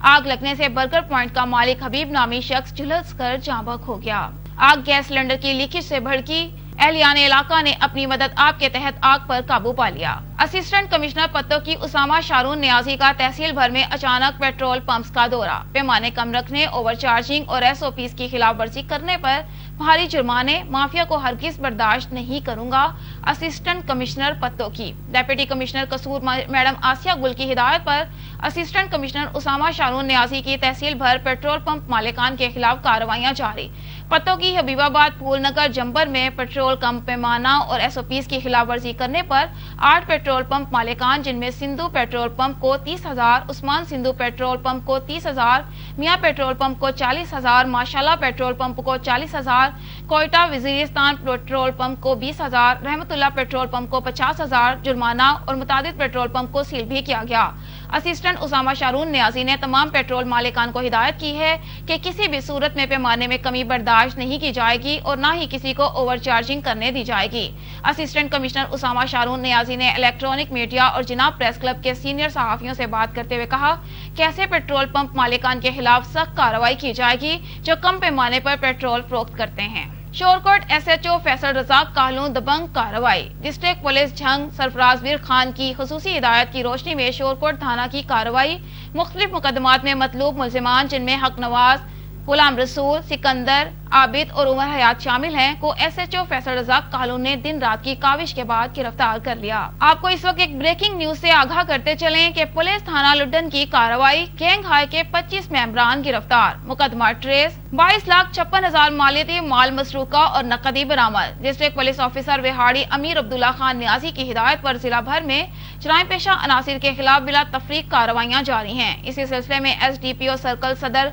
आग लगने से बर्गर पॉइंट का मालिक हबीब नामी शख्स झुलस कर जाँ बहक हो गया। आग गैस सिलेंडर की लीकेज से भड़की। एहलियान इलाका ने अपनी मदद आप के तहत आग पर काबू पा लिया। असिस्टेंट कमिश्नर पत्तों की उसामा शारून न्याजी का तहसील भर में अचानक पेट्रोल पंप्स का दौरा, पैमाने कम रखने, ओवरचार्जिंग और SOPs की खिलाफ वर्जी करने पर भारी जुर्माने, माफिया को हरगिज बर्दाश्त नहीं करूंगा। असिस्टेंट कमिश्नर पत्तों की डिप्टी कमिश्नर कसूर मैडम आसिया गुल की हिदायत पर assistant commissioner Usama Sharone Niazi की तहसील भर पेट्रोल पंप मालिकान के खिलाफ कार्रवाइयां जारी। पत्तों की हबीबाबाद, फूलनगर, जंबर में पेट्रोल कम पैमाना और SOPs की खिलाफ वर्जी करने पर 8 पेट्रोल पंप मालिकान, जिनमें सिंधु पेट्रोल पंप को 30,000, उस्मान सिंधु पेट्रोल पंप को 30,000, मियाँ पेट्रोल पंप को 40,000, माशाल्लाह पेट्रोल पंप को 40,000, कोयटा वजीरिस्तान पेट्रोल पंप को 20,000, रहमतुल्लाह पेट्रोल पंप को 50,000 जुर्माना और मुतादिद पेट्रोल पंप को सील भी किया गया। असिस्टेंट उसामा शारून न्याजी ने तमाम पेट्रोल मालिकान को हिदायत की है कि किसी भी सूरत में पैमाने में कमी बर्दाश्त नहीं की जाएगी और न ही किसी को ओवरचार्जिंग करने दी जाएगी। Assistant commissioner Usama Sharone Niazi ने इलेक्ट्रॉनिक मीडिया और जनाब प्रेस क्लब के सीनियर सहाफियों से बात करते हुए कहा कि ऐसे पेट्रोल पंप मालिकान के खिलाफ सख्त कार्रवाई की जाएगी जो कम पैमाने पर पेट्रोल फरोख्त करते हैं। शोरकोट SHO फैसल रजाक काहलू दबंग कार्रवाई। डिस्ट्रिक्ट पुलिस झंग सरफराज वीर खान की खुसूसी हिदायत की रोशनी में शोरकोट थाना की कार्रवाई। मुख्तलिफ मुकदमात में मतलूब मुलजिमान, जिनमें हक नवाज, गुलाम रसूल, सिकंदर, आबिद और उमर हयात शामिल हैं, को SHO फैसल रजाक काहलू ने दिन रात की काविश के बाद गिरफ्तार कर लिया। आपको इस वक्त एक ब्रेकिंग न्यूज से आगाह करते चलें कि पुलिस थाना लुड्डन की कार्रवाई, गैंग हाई के 25 मेंबरान गिरफ्तार, मुकदमा ट्रेस, 22,56,000 मालियती माल मसरूका और नकदी बरामद। डिस्ट्रिक्ट पुलिस ऑफिसर विहाड़ी अमीर अब्दुल्ला खान न्याजी की हिदायत पर जिला भर में जराइम पेशा अनासिर के खिलाफ बिला तफरीक कार्रवाइयां जारी हैं। इसी सिलसिले में SDPO सर्कल सदर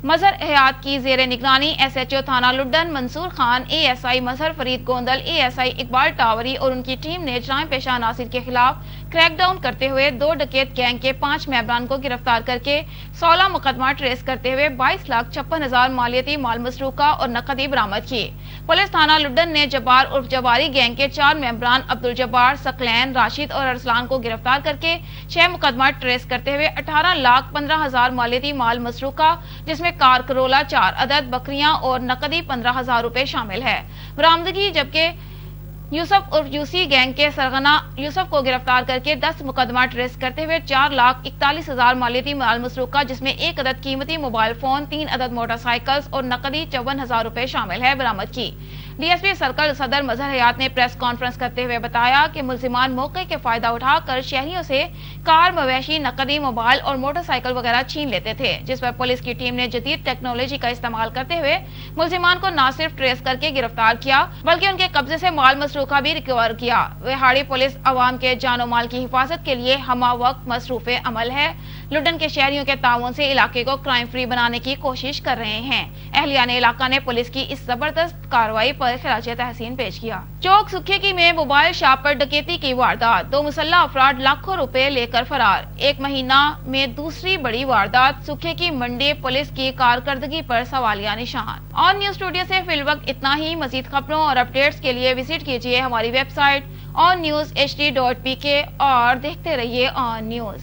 मजहर हयात की जेर निगरानी SHO थाना लुड्डन मंसूर खान, ASI मजहर फरीद गोंदल, ASI इकबाल टावरी और उनकी टीम ने जराइम पेशा अनासिर के खिलाफ क्रैकडाउन करते हुए 2 डकैत गैंग के 5 मेंबरान को गिरफ्तार करके 16 मुकदमा ट्रेस करते हुए 22,56,000 मालियती माल मसरूका और नकदी बरामद की। पुलिस थाना लुड्डन ने जब्बार उर्फ जबारी गैंग के 4 मेंबरान अब्दुल जब्बार, सकलैन, राशिद और अरसलान को गिरफ्तार करके 6 मुकदमा ट्रेस करते हुए 18,15,000 मालियती माल मसरूका, जिसमें कार करोला 4 अदद, बकरियां और नकदी 15,000 रुपए शामिल है। बरामदगी जबकि यूसुफ उर्फ यूसी गैंग के सरगना यूसुफ को गिरफ्तार करके 10 मुकदमा ट्रेस करते हुए 4,41,000 मालियती माल मसरूका, जिसमें 1 अदद कीमती मोबाइल फोन, 3 अदद मोटरसाइकिल्स और नकदी 54,000 रुपए शामिल है, बरामद की। डीएसपी सर्कल सदर मजहर हयात ने प्रेस कॉन्फ्रेंस करते हुए बताया कि मुल्जिमान मौके के फायदा उठाकर शहरियों से कार, मवेशी, नकदी, मोबाइल और मोटरसाइकिल वगैरह छीन लेते थे, जिस पर पुलिस की टीम ने जदीद टेक्नोलॉजी का इस्तेमाल करते हुए मुल्जिमान को न सिर्फ ट्रेस करके गिरफ्तार किया बल्कि उनके कब्जे से माल मसरूका भी रिकवर किया। विहाड़ी पुलिस अवाम के जानो माल की हिफाजत के लिए हमा वक्त मसरूफ अमल है। लुड्डन के शहरियों के ताउन से इलाके को क्राइम फ्री बनाने की कोशिश कर रहे हैं। अहलियाने इलाका ने पुलिस की इस जबरदस्त कार्रवाई पर खिराज तहसीन पेश किया। चौक सुखेकी में मोबाइल शॉप पर डकैती की वारदात, 2 मुसल्लह अफराद लाखों रुपए लेकर फरार। 1 महीना में दूसरी बड़ी वारदात, सुखेकी मंडी पुलिस की कारकर्दगी पर सवालिया निशान। ऑन न्यूज स्टूडियो से फिलवक्त इतना ही। मजीद खबरों और अपडेट्स के लिए विजिट कीजिए हमारी वेबसाइट onNewsHD.pk और देखते रहिए ऑन न्यूज।